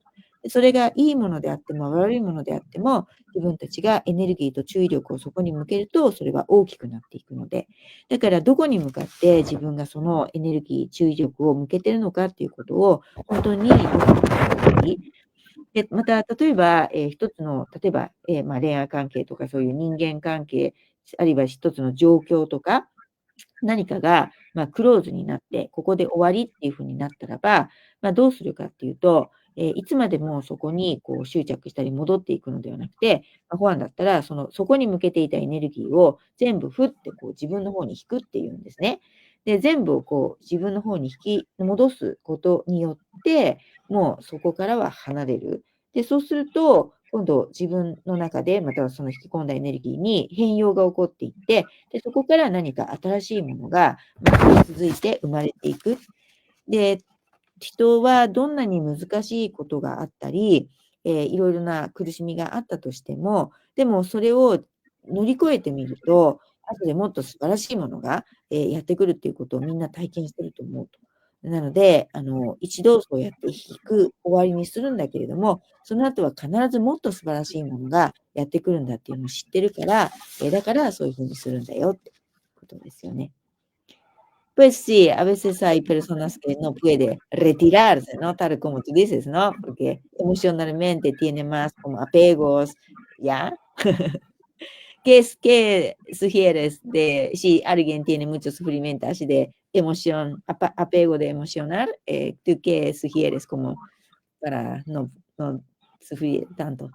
それがいいものであっても悪いものであっても、自分たちがエネルギーと注意力をそこに向けると、それは大きくなっていくので。だからどこに向かって自分がそのエネルギー、注意力を向けてるのかっていうことを、本当にで、また、例えば、一つの、例えば、恋愛関係とかそういう人間関係、あるいは一つの状況とか、何かが、クローズになって、ここで終わりっていう風になったらば、どうするかっていうと、いつまでもそこにこう執着したり戻っていくのではなくて、ホアンだったら、そこに向けていたエネルギーを全部ふってこう自分の方に引くっていうんですね。で、全部をこう自分の方に引き戻すことによって、もうそこからは離れる。で、そうすると、今度自分の中で、またはその引き込んだエネルギーに変容が起こっていって、で、そこから何か新しいものが、続いて生まれていく。で、人はどんなに難しいことがあったり、いろいろな苦しみがあったとしても、でもそれを乗り越えてみると、後でもっと素晴らしいものが、やってくるっていうことをみんな体験してると思うと。なので、一度そうやって引く終わりにするんだけれども、その後は必ずもっと素晴らしいものがやってくるんだっていうのを知ってるから、だからそういうふうにするんだよってことですよね。Pues sí, a veces hay personas que no puede retirarse, ¿no? Tal como tú dices, ¿no? Porque emocionalmente tiene más como apegos, ¿ya? ¿Qué sugieres de si alguien tiene mucho sufrimiento así de emoción, apego de emocional? ¿Tú qué sugieres como para no sufrir tanto?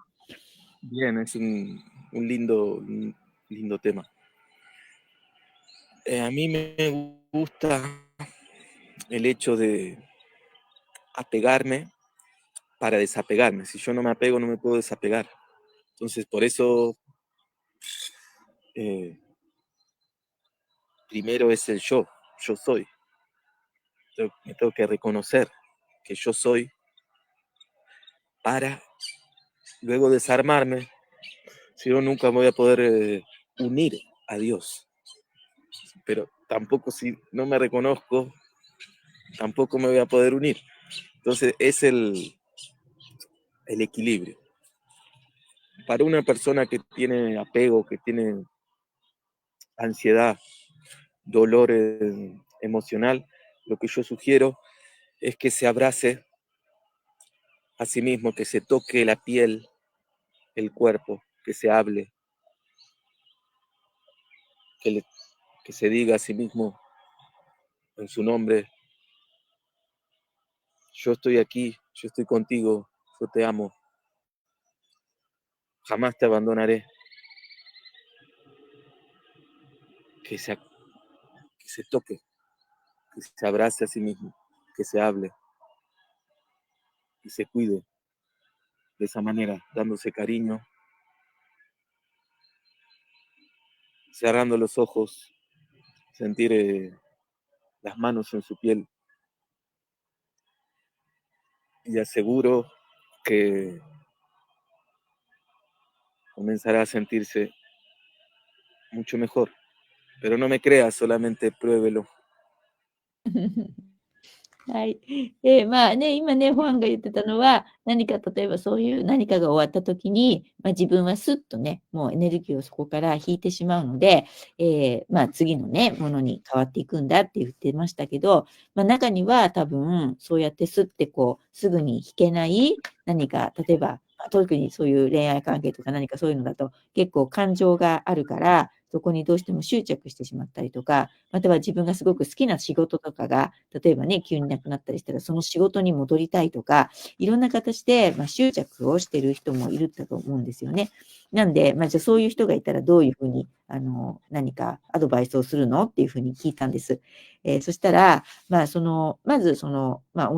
Bien, es un lindo tema. A mí me gusta el hecho de apegarme para desapegarme. Si yo no me apego, no me puedo desapegar. Entonces, por eso, eh, primero es el yo soy. Me tengo que reconocer que yo soy para luego desarmarme. Si no, nunca voy a poder unir a Dios. Pero tampoco si no me reconozco, tampoco me voy a poder unir. Entonces es el equilibrio. Para una persona que tiene apego, que tiene ansiedad, dolor emocional, lo que yo sugiero es que se abrace a sí mismo, que se toque la piel, el cuerpo, que se hable, que que se diga a sí mismo en su nombre, yo estoy aquí, yo estoy contigo, yo te amo, jamás te abandonaré, que se, que se toque, que se abrace a sí mismo, que se hable y se cuide de esa manera, dándose cariño, cerrando los ojos, sentir las manos en su piel y aseguro que comenzará a sentirse mucho mejor. Pero no me creas, solamente pruébelo. はい。まあね、今ね、ファンが言ってたのは、何か例えばそういう何かが終わった時に、自分はスッとね、もうエネルギーをそこから引いてしまうので、次のね、ものに変わっていくんだって言ってましたけど、中には多分そうやってスッてこう、すぐに引けない何か、例えば、特にそういう恋愛関係とか何かそういうのだと結構感情があるから、そこにどうしても執着してしまったりとか、または自分がすごく好きな仕事とかが、例えばね、急になくなったりしたら、その仕事に戻りたいとか、いろんな形で、執着をしてる人もいると思うんですよね。なんで、じゃあそういう人がいたらどういうふうに、何かアドバイスをするのっていうふうに聞いたんです。そしたら、まず面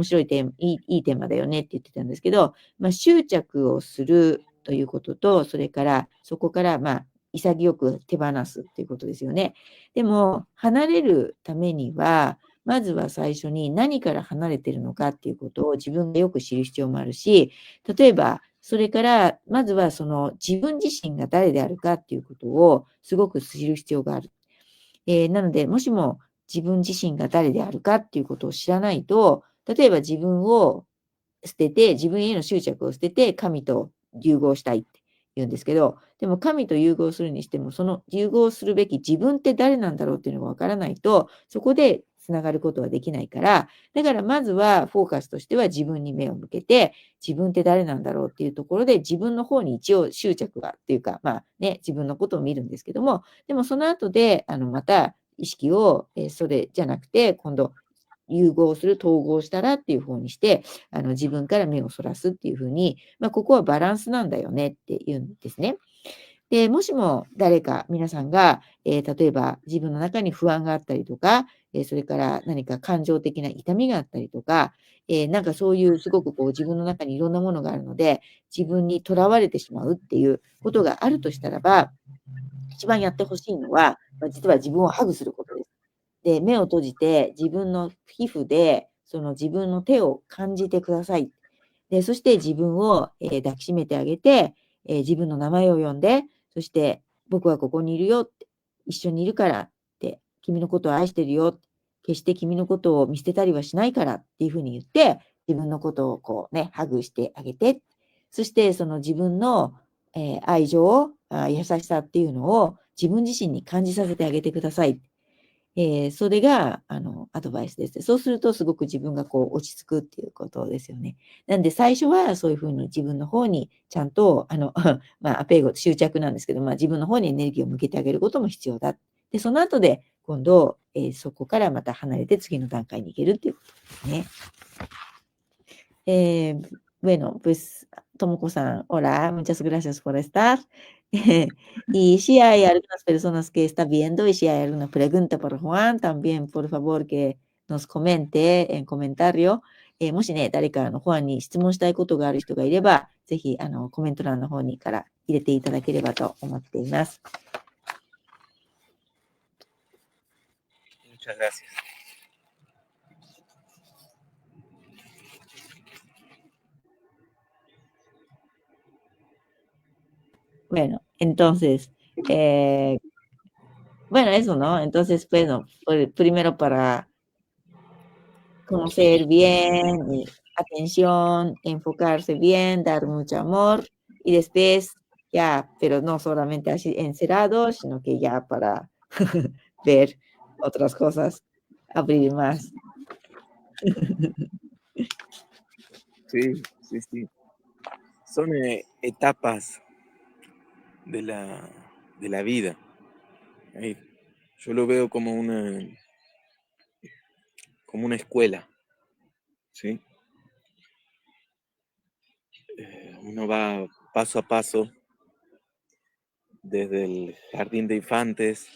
白いテーマ、いいテーマだよねって言ってたんですけど、執着をするということと、それから、そこから、潔く手放すっていうことですよね。でも、離れるためには、まずは最初に何から離れてるのかっていうことを自分がよく知る必要もあるし、例えば、それから、まずはその自分自身が誰であるかっていうことをすごく知る必要がある。なので、もしも自分自身が誰であるかっていうことを知らないと、例えば自分を捨てて、自分への執着を捨てて、神と融合したいって言うんですけど、でも神と融合するにしても、その融合するべき自分って誰なんだろうっていうのがわからないと、そこでつながることはできないから、だからまずはフォーカスとしては自分に目を向けて、自分って誰なんだろうっていうところで、自分の方に一応執着がっていうか、自分のことを見るんですけども、でもその後で、また意識を、それじゃなくて、今度、融合する、統合したらっていう方にして、自分から目をそらすっていう風に、ここはバランスなんだよねって言うんですね。で、もしも誰か皆さんが、例えば自分の中に不安があったりとか、それから何か感情的な痛みがあったりとか、なんかそういうすごくこう自分の中にいろんなものがあるので、自分にとらわれてしまうっていうことがあるとしたらば、一番やってほしいのは、実は自分をハグすることです。で、目を閉じて、自分の皮膚で、その自分の手を感じてください。で、そして自分を、抱きしめてあげて、自分の名前を呼んで、そして、僕はここにいるよって、一緒にいるからって、君のことを愛してるよ、決して君のことを見捨てたりはしないからっていうふうに言って、自分のことをこうね、ハグしてあげて、そしてその自分の、愛情、優しさっていうのを自分自身に感じさせてあげてください。それが、アドバイスです。そうするとすごく自分がこう落ち着くっていうことですよね。なんで最初はそういうふうに自分の方にちゃんと、アペーゴ、執着なんですけど、自分の方にエネルギーを向けてあげることも必要だ。で、その後で今度、そこからまた離れて次の段階に行けるっていうことですね。Bueno, pues, Tomoko-san, hola, muchas gracias por estar. Y si hay algunas personas que están viendo y si hay alguna pregunta para Juan, también por favor que nos comente en comentario. もしね、誰かファンに質問したいことがある人がいれば、ぜひコメント欄の方にから入れていただければと思っています。Muchas gracias. Bueno, entonces, bueno, eso, ¿no? Entonces, bueno, primero para conocer bien, atención, enfocarse bien, dar mucho amor y después ya, pero no solamente así encerrado, sino que ya para ver otras cosas, abrir más. Sí, sí, sí. Son etapas de la vida. Ahí, Yo lo veo como una escuela, ¿sí? Uno va paso a paso desde el jardín de infantes,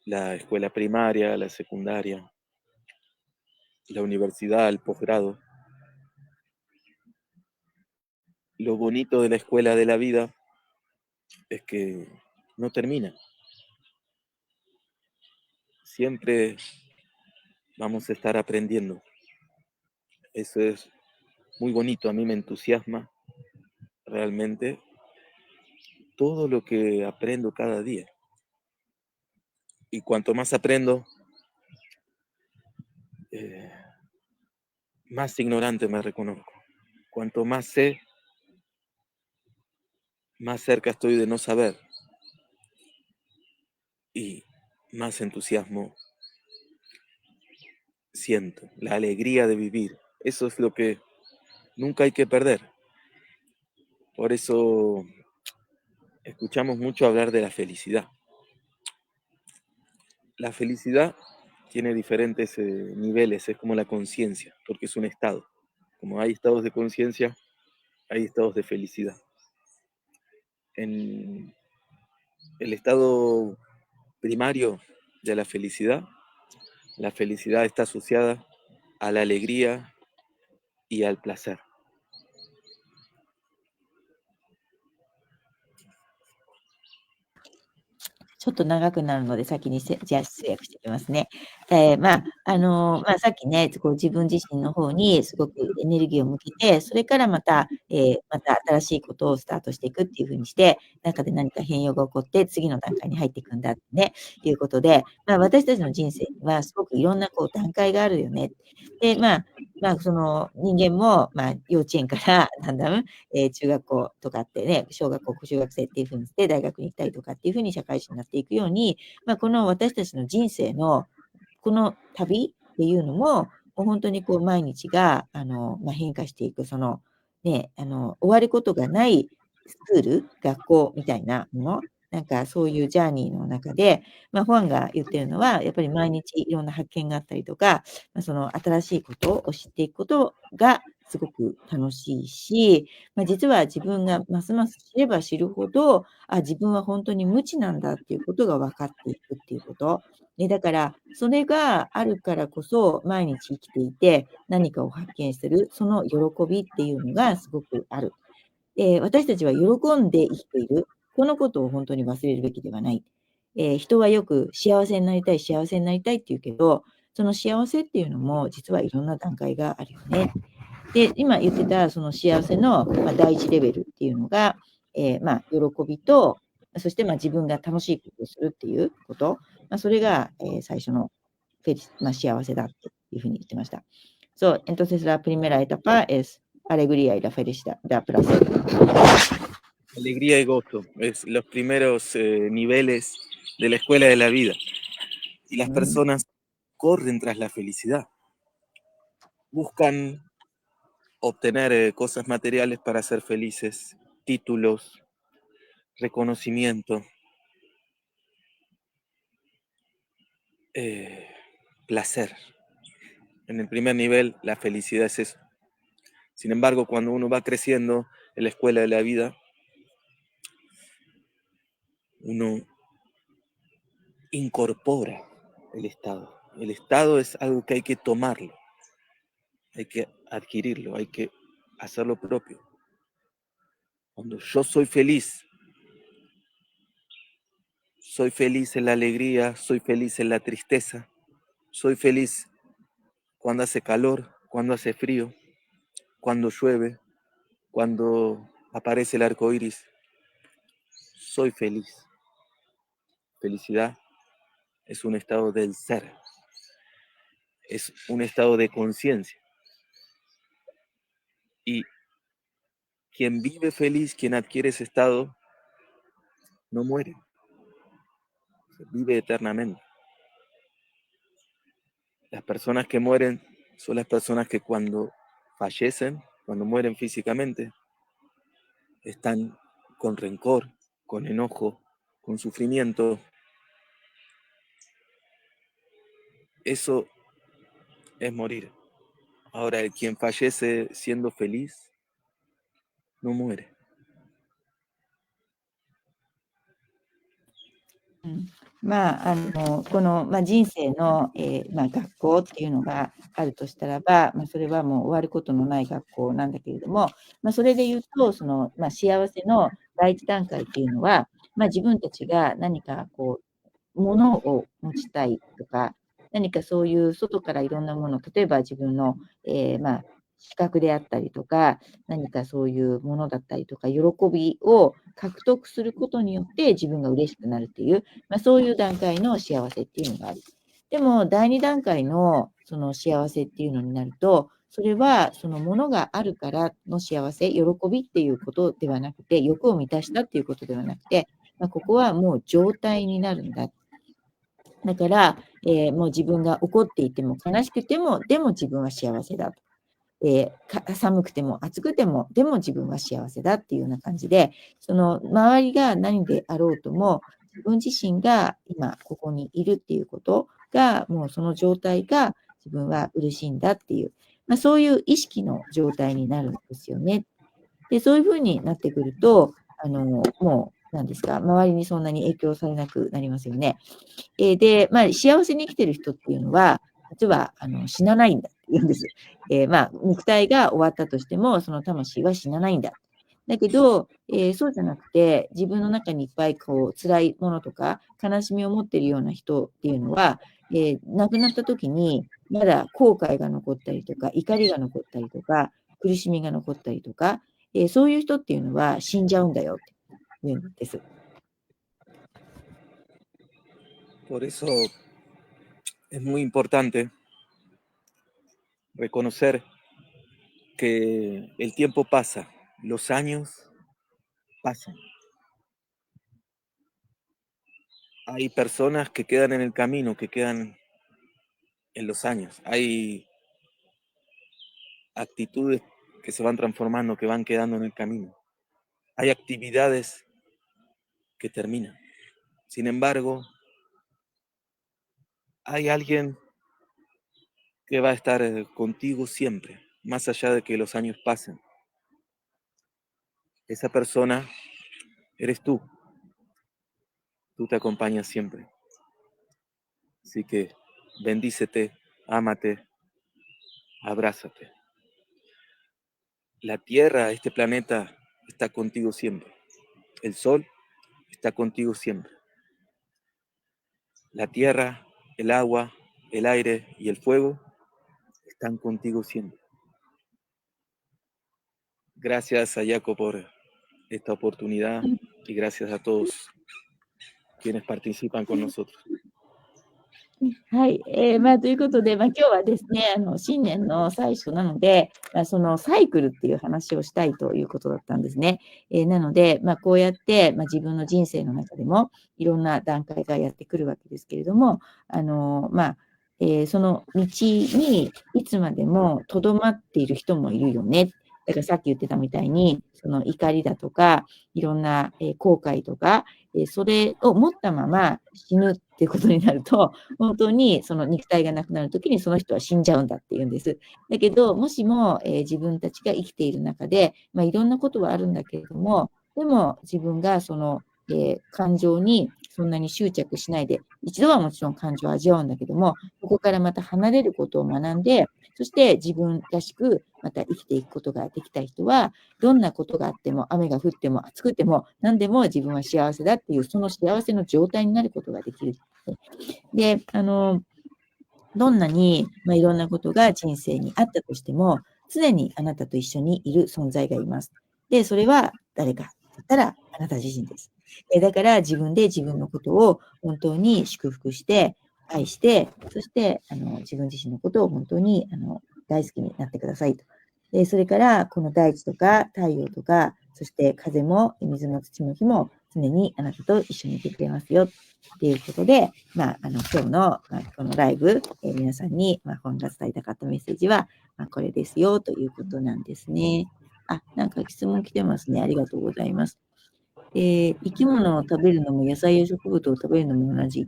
la escuela primaria, la secundaria, la universidad, el posgrado. Lo bonito de la escuela de la vida es que no termina. Siempre vamos a estar aprendiendo. Eso es muy bonito, a mí me entusiasma realmente todo lo que aprendo cada día. Y cuanto más aprendo, eh, más ignorante me reconozco. Cuanto más sé, más cerca estoy de no saber y más entusiasmo siento, la alegría de vivir. Eso es lo que nunca hay que perder. Por eso escuchamos mucho hablar de la felicidad. La felicidad tiene diferentes niveles, es como la conciencia, porque es un estado. Como hay estados de conciencia, hay estados de felicidad. En el estado primario de la felicidad está asociada a la alegría y al placer. ちょっと長くなるので、先にじゃあ通訳してみますね。さっきね、こう自分自身の方にすごくエネルギーを向けて、それからまた新しいことをスタートしていくっていう風にして、中で何か変容が起こって、次の段階に入っていくんだってね、いうことで、私たちの人生にはすごくいろんなこう段階があるよね。で、その人間も、幼稚園からだんだん中学校とかってね、小学校、中学生っていう風にして、大学に行ったりとかっていう風に社会人になっていくように、この私たちの人生の、この旅っていうのも、もう本当にこう毎日が、変化していく、その、ね、終わることがないスクール、学校みたいなもの、なんかそういうジャーニーの中で、ファンが言ってるのは、やっぱり毎日いろんな発見があったりとか、その新しいことを知っていくことがすごく楽しいし、実は自分がますます知れば知るほど、自分は本当に無知なんだっていうことが分かっていくっていうこと。だから、それがあるからこそ、毎日生きていて、何かを発見する、その喜びっていうのがすごくある。私たちは喜んで生きている。このことを本当に忘れるべきではない。人はよく幸せになりたい、幸せになりたいって言うけど、その幸せっていうのも実はいろんな段階があるよね。で、今言ってたその幸せの、第一レベルっていうのが、喜びと、そして自分が楽しいことをするっていうこと、それが、最初の幸せだっていうふうに言ってました。So, entonces la primera etapa es alegría y la felicidad, da placer. Alegría y gozo es los primeros niveles de la escuela de la vida. Y las personas corren tras la felicidad. Buscan obtener cosas materiales para ser felices, títulos, reconocimiento, placer. En el primer nivel, la felicidad es eso. Sin embargo, cuando uno va creciendo en la escuela de la vida, uno incorpora el estado. El estado es algo que hay que tomarlo, hay que adquirirlo, hay que hacerlo propio. Cuando yo soy feliz en la alegría, soy feliz en la tristeza, soy feliz cuando hace calor, cuando hace frío, cuando llueve, cuando aparece el arco iris. Soy feliz. Felicidad es un estado del ser, es un estado de conciencia. Y quien vive feliz, quien adquiere ese estado, no muere, vive eternamente. Las personas que mueren son las personas que cuando fallecen, cuando mueren físicamente, están con rencor, con enojo, con sufrimiento, eso es morir. Ahora, el quien fallece siendo feliz, no muere. うん、この、人生の、学校っていうのがあるとしたらば、それはもう終わることのない学校なんだけれども、それで言うと、幸せの第一段階っていうのは、自分たちが何か物を持ちたいとか、何かそういう外からいろんなもの、例えば自分の、資格であったりとか、何かそういうものだったりとか、喜びを獲得することによって自分が嬉しくなるっていう、そういう段階の幸せっていうのがある。でも、第二段階のその幸せっていうのになると、それはそのものがあるからの幸せ、喜びっていうことではなくて、欲を満たしたっていうことではなくて、ここはもう状態になるんだ。だから、もう自分が怒っていても悲しくても、でも自分は幸せだと。寒くても暑くても、でも自分は幸せだっていうような感じで、その周りが何であろうとも、自分自身が今ここにいるっていうことが、もうその状態が自分は嬉しいんだっていう、そういう意識の状態になるんですよね。で、そういう風になってくると、もう、なんですか、周りにそんなに影響されなくなりますよね。で、幸せに生きてる人っていうのは、実は、死なないんだって言うんです。肉体が終わったとしても、その魂は死なないんだ。だけど、そうじゃなくて、自分の中にいっぱい辛いものとか、悲しみを持っているような人っていうのは、亡くなった時に、まだ後悔が残ったりとか、怒りが残ったりとか、苦しみが残ったりとか、そういう人っていうのは死んじゃうんだよって言うんです。Por eso es muy importante reconocer que el tiempo pasa, los años pasan. Hay personas que quedan en el camino, que quedan en los años. Hay actitudes que se van transformando, que van quedando en el camino. Hay actividades que terminan. Sin embargo, hay alguien que va a estar contigo siempre, más allá de que los años pasen. Esa persona eres tú. Tú te acompañas siempre. Así que bendícete, ámate, abrázate. La Tierra, este planeta, está contigo siempre. El Sol está contigo siempre. La Tierra, el agua, el aire y el fuego están contigo siempre. Gracias a Jaco por esta oportunidad y gracias a todos quienes participan con nosotros. はい。ということで、今日はですね、新年の最初なので、そのサイクルっていう話をしたいということだったんですね。なので、こうやって、自分の人生の中でも、いろんな段階がやってくるわけですけれども、その道にいつまでもとどまっている人もいるよね。だからさっき言ってたみたいに、その怒りだとか、いろんな、後悔とか、それを持ったまま死ぬっていうことになると、本当にその肉体がなくなるときにその人は死んじゃうんだっていうんです。だけど、もしも、自分たちが生きている中で、いろんなことはあるんだけれども、でも自分がその、感情にそんなに執着しないで、一度はもちろん感情を味わうんだけども、ここからまた離れることを学んで、そして自分らしくまた生きていくことができた人は、どんなことがあっても、雨が降っても暑くても、何でも自分は幸せだっていう、その幸せの状態になることができる。で、どんなに、いろんなことが人生にあったとしても、常にあなたと一緒にいる存在がいます。で、それは誰かって言ったら、あなた自身です。だから自分で自分のことを本当に祝福して、愛して、そして、自分自身のことを本当に、大好きになってくださいと。それから、この大地とか太陽とか、そして風も水も土も火も常にあなたと一緒にいてくれますよっていうことで、今日の、このライブ、皆さんに、本が伝えたかったメッセージは、これですよということなんですね。なんか質問来てますね。ありがとうございます。生き物を食べるのも野菜や植物を食べるのも同じ。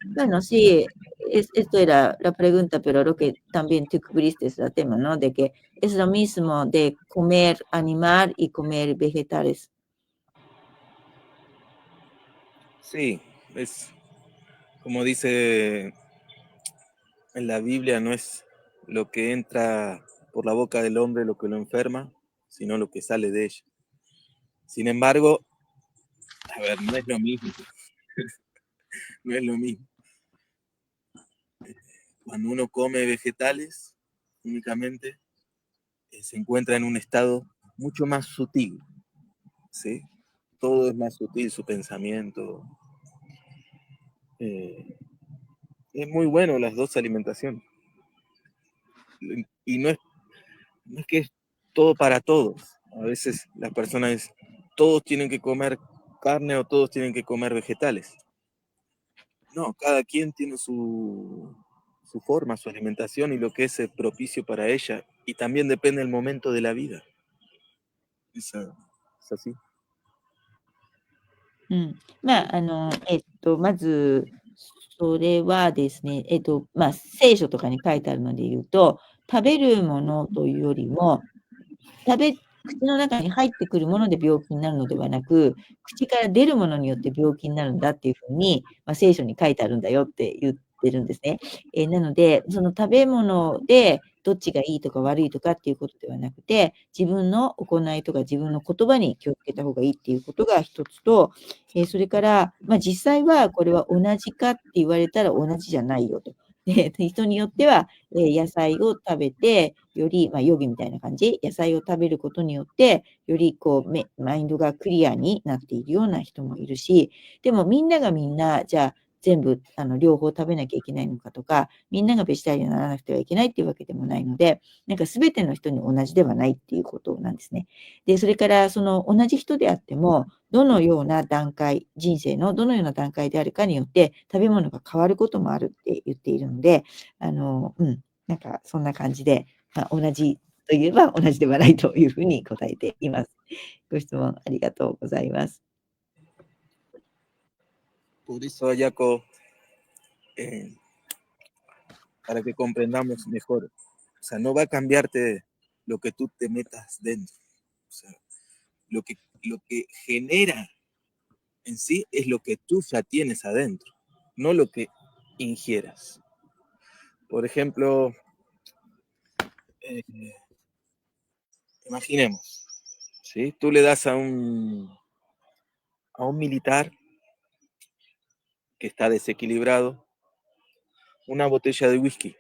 Bueno, sí, esto era la pregunta, pero lo que también tú cubriste es el tema, ¿no? De que es lo mismo de comer animal y comer vegetales. Sí, es como dice en la Biblia, no es lo que entra por la boca del hombre lo que lo enferma, sino lo que sale de ella. Sin embargo, a ver, no es lo mismo, no es lo mismo. Cuando uno come vegetales únicamente, se encuentra en un estado mucho más sutil, ¿sí? Todo es más sutil, su pensamiento. Es muy bueno las dos alimentaciones. Y no es que es todo para todos. A veces las personas, todos tienen que comer carne o todos tienen que comer vegetales. No, cada quien tiene su forma, su alimentación y lo que es propicio para ella. Y también depende del momento de la vida. Es así. うん。まず、それはですね、聖書とかに書いてあるので言うと、食べるものというよりも、口の中に入ってくるもので病気になるのではなく、口から出るものによって病気になるんだっていうふうに、聖書に書いてあるんだよって言ってるんですね。なので、その食べ物でどっちがいいとか悪いとかっていうことではなくて、自分の行いとか自分の言葉に気をつけた方がいいっていうことが一つと、それから、実際はこれは同じかって言われたら同じじゃないよと。で、人によっては、野菜を食べて、より、ヨギみたいな感じ、野菜を食べることによって、よりこう、マインドがクリアになっているような人もいるし、でもみんながみんな、じゃあ、全部、両方食べなきゃいけないのかとか、みんながベジタリアンにならなくてはいけないっていうわけでもないので、なんか全ての人に同じではないっていうことなんですね。で、それから、その同じ人であっても、どのような段階、人生のどのような段階であるかによって、食べ物が変わることもあるって言っているので、なんかそんな感じで、同じといえば同じではないというふうに答えています。ご質問ありがとうございます。Por eso, Ayako, para que comprendamos mejor, o sea, no va a cambiarte lo que tú te metas dentro. O sea, lo que genera en sí es lo que tú ya tienes adentro, no lo que ingieras. Por ejemplo, eh, imaginemos, ¿sí? Tú le das a un militar que está desequilibrado una botella de whisky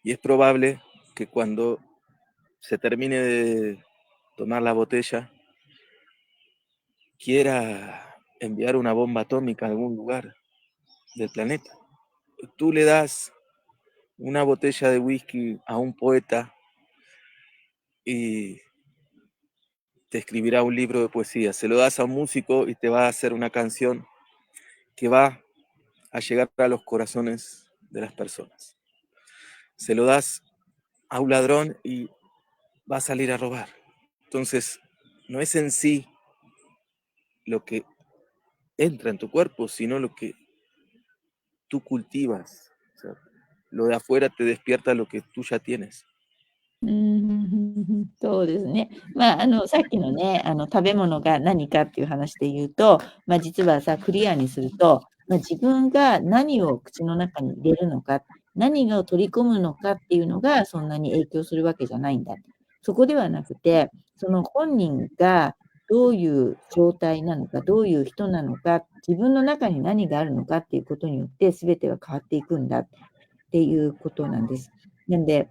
y es probable que cuando se termine de tomar la botella quiera enviar una bomba atómica a algún lugar del planeta. Tú le das una botella de whisky a un poeta y te escribirá un libro de poesía. Se lo das a un músico y te va a hacer una canción que va a llegar a los corazones de las personas. Se lo das a un ladrón y va a salir a robar. Entonces, no es en sí lo que entra en tu cuerpo, sino lo que tú cultivas. O sea, lo de afuera te despierta lo que tú ya tienes. そうですね。さっきのね、食べ物が何かっていう話で言うと、実はさ、クリアにすると、自分が何を口の中に入れるのか、何を取り込むのかっていうのがそんなに影響するわけじゃないんだ。そこではなくて、その本人がどういう状態なのか、どういう人なのか、自分の中に何があるのかっていうことによって、全ては変わっていくんだっていうことなんです。なんで、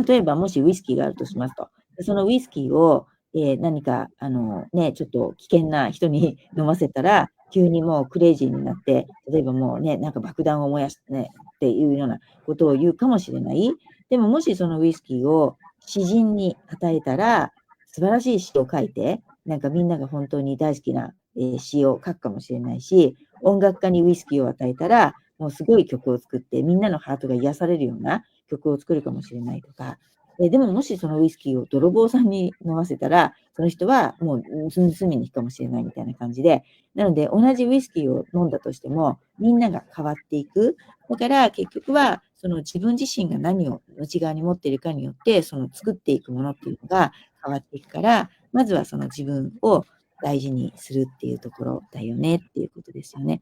例えばもしウイスキーがあるとしますと。そのウイスキーを、何か、ちょっと危険な人に飲ませたら、急にもうクレイジーになって、例えばもうね、なんか爆弾を燃やしてね、っていうようなことを言うかもしれない。でももしそのウイスキーを詩人に与えたら、素晴らしい詩を書いて、なんかみんなが本当に大好きな、詩を書くかもしれないし、音楽家にウイスキーを与えたら、もうすごい曲を作って、みんなのハートが癒されるような曲を作るかもしれないとか、でももしそのウイスキーを泥棒さんに飲ませたら、その人はもう罪に引くかもしれないみたいな感じで、なので同じウイスキーを飲んだとしても、みんなが変わっていく。だから結局は、その自分自身が何を内側に持っているかによって、その作っていくものっていうのが変わっていくから、まずはその自分を大事にするっていうところだよねっていうことですよね。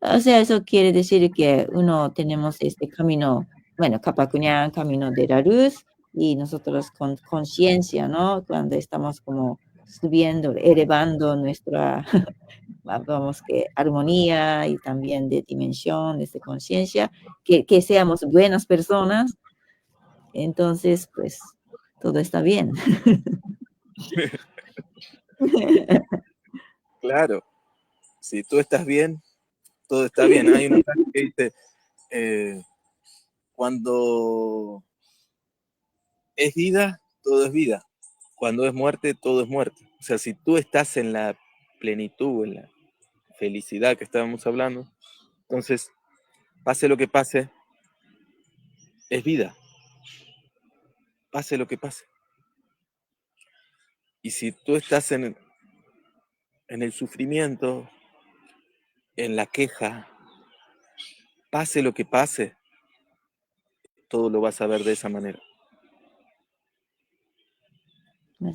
O sea, eso quiere decir que uno tenemos este camino, bueno, Capacuñán, camino de la luz, y nosotros con conciencia, ¿no? Cuando estamos como subiendo, elevando nuestra, vamos, que armonía y también de dimensión, de conciencia, que seamos buenas personas, entonces, pues, todo está bien. Claro, si tú estás bien, todo está bien. Hay una frase que dice, cuando es vida, todo es vida. Cuando es muerte, todo es muerte. O sea, si tú estás en la plenitud, en la felicidad que estábamos hablando, entonces, pase lo que pase, es vida. Pase lo que pase. Y si tú estás en el sufrimiento, en la queja, pase lo que pase, todo lo vas a ver de esa manera.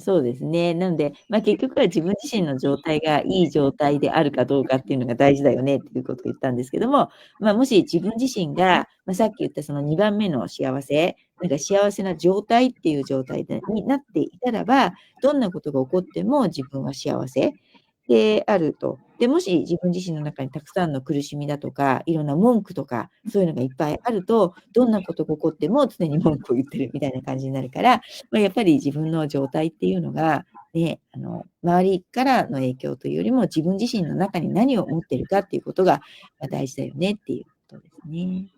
そうですね。なので、結局は自分自身の状態がいい状態であるかどうかっていうのが大事だよねっていうことを言ったんですけども、もし自分自身が、さっき言ったその2番目の幸せ、なんか幸せな状態っていう状態になっていたらば、どんなことが起こっても自分は幸せであると。で、もし自分自身の中にたくさんの苦しみだとか、いろんな文句とか、そういうのがいっぱいあると、どんなことが起こっても常に文句を言ってるみたいな感じになるから、やっぱり自分の状態っていうのが、ね、周りからの影響というよりも、自分自身の中に何を持ってるかっていうことが、大事だよねっていうことですね。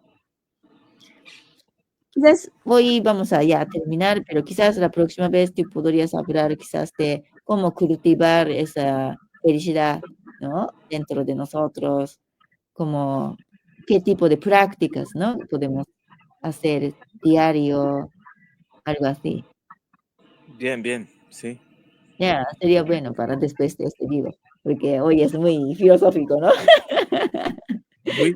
Quizás hoy vamos a ya terminar, pero quizás la próxima vez tú podrías hablar quizás de cómo cultivar esa felicidad, ¿no? Dentro de nosotros, como qué tipo de prácticas, ¿no? Podemos hacer diario, algo así. Bien, bien, sí. Ya, sería bueno para después de este libro, porque hoy es muy filosófico, ¿no? Muy,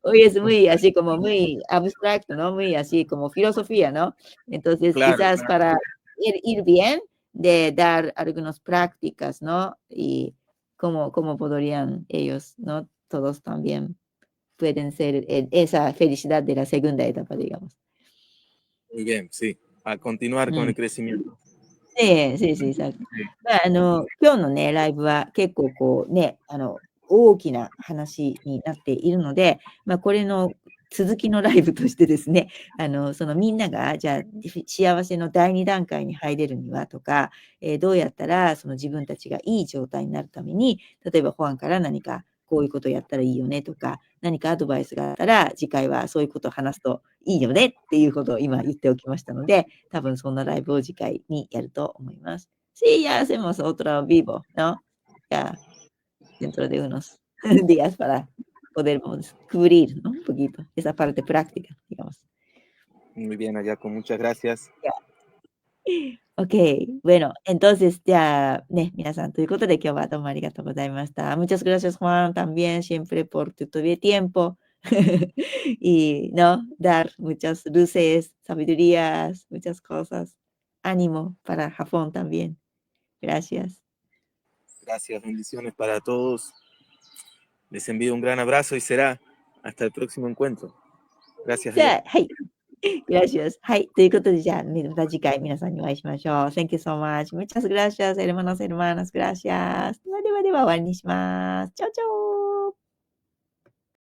Hoy es muy así como muy abstracto, ¿no? Muy así como filosofía, ¿no? Entonces, claro, quizás claro. para ir bien de dar algunas prácticas, ¿no? Y cómo podrían ellos, ¿no? Todos también pueden ser esa felicidad de la segunda etapa, digamos. Muy bien, sí. A continuar con el crecimiento. そう。今日のね、ライブは結構こうね、大きな話になっているので、これの続きのライブとしてですね、そのみんなが、じゃあ、幸せの第2段階に入れるにはとか、どうやったらその自分たちがいい状態になるために、例えば保安から何かこういうことやったらいいよねとか、何かアドバイスがあったら、次回はそういうことを話すといいよねっていうことを今言っておきましたので、多分そんなライブを次回にやると思います。Sí, ya hacemos otro vivo, ¿no? Ya dentro de unos días para poder cubrir, ¿no? Un poquito esa parte práctica, digamos. Muy bien, Ayako, muchas gracias. Ya. Ok, bueno, entonces ya, minasan, ということで今日はどうもありがとうございました。Muchas gracias, Juan, también siempre por tu tiempo y, ¿no? Dar muchas luces, sabidurías, muchas cosas. Ánimo para Japón también. Gracias. Gracias, bendiciones para todos. Les envío un gran abrazo y será hasta el próximo encuentro. Gracias, じゃ Ayako. あ、はい。Gracias. はい。ということで、じゃあ、また次回皆さんにお会いしましょう。Thank you so much. Muchas gracias, hermanos, hermanas. Gracias. ではではでは終わりにします。チャオチャオ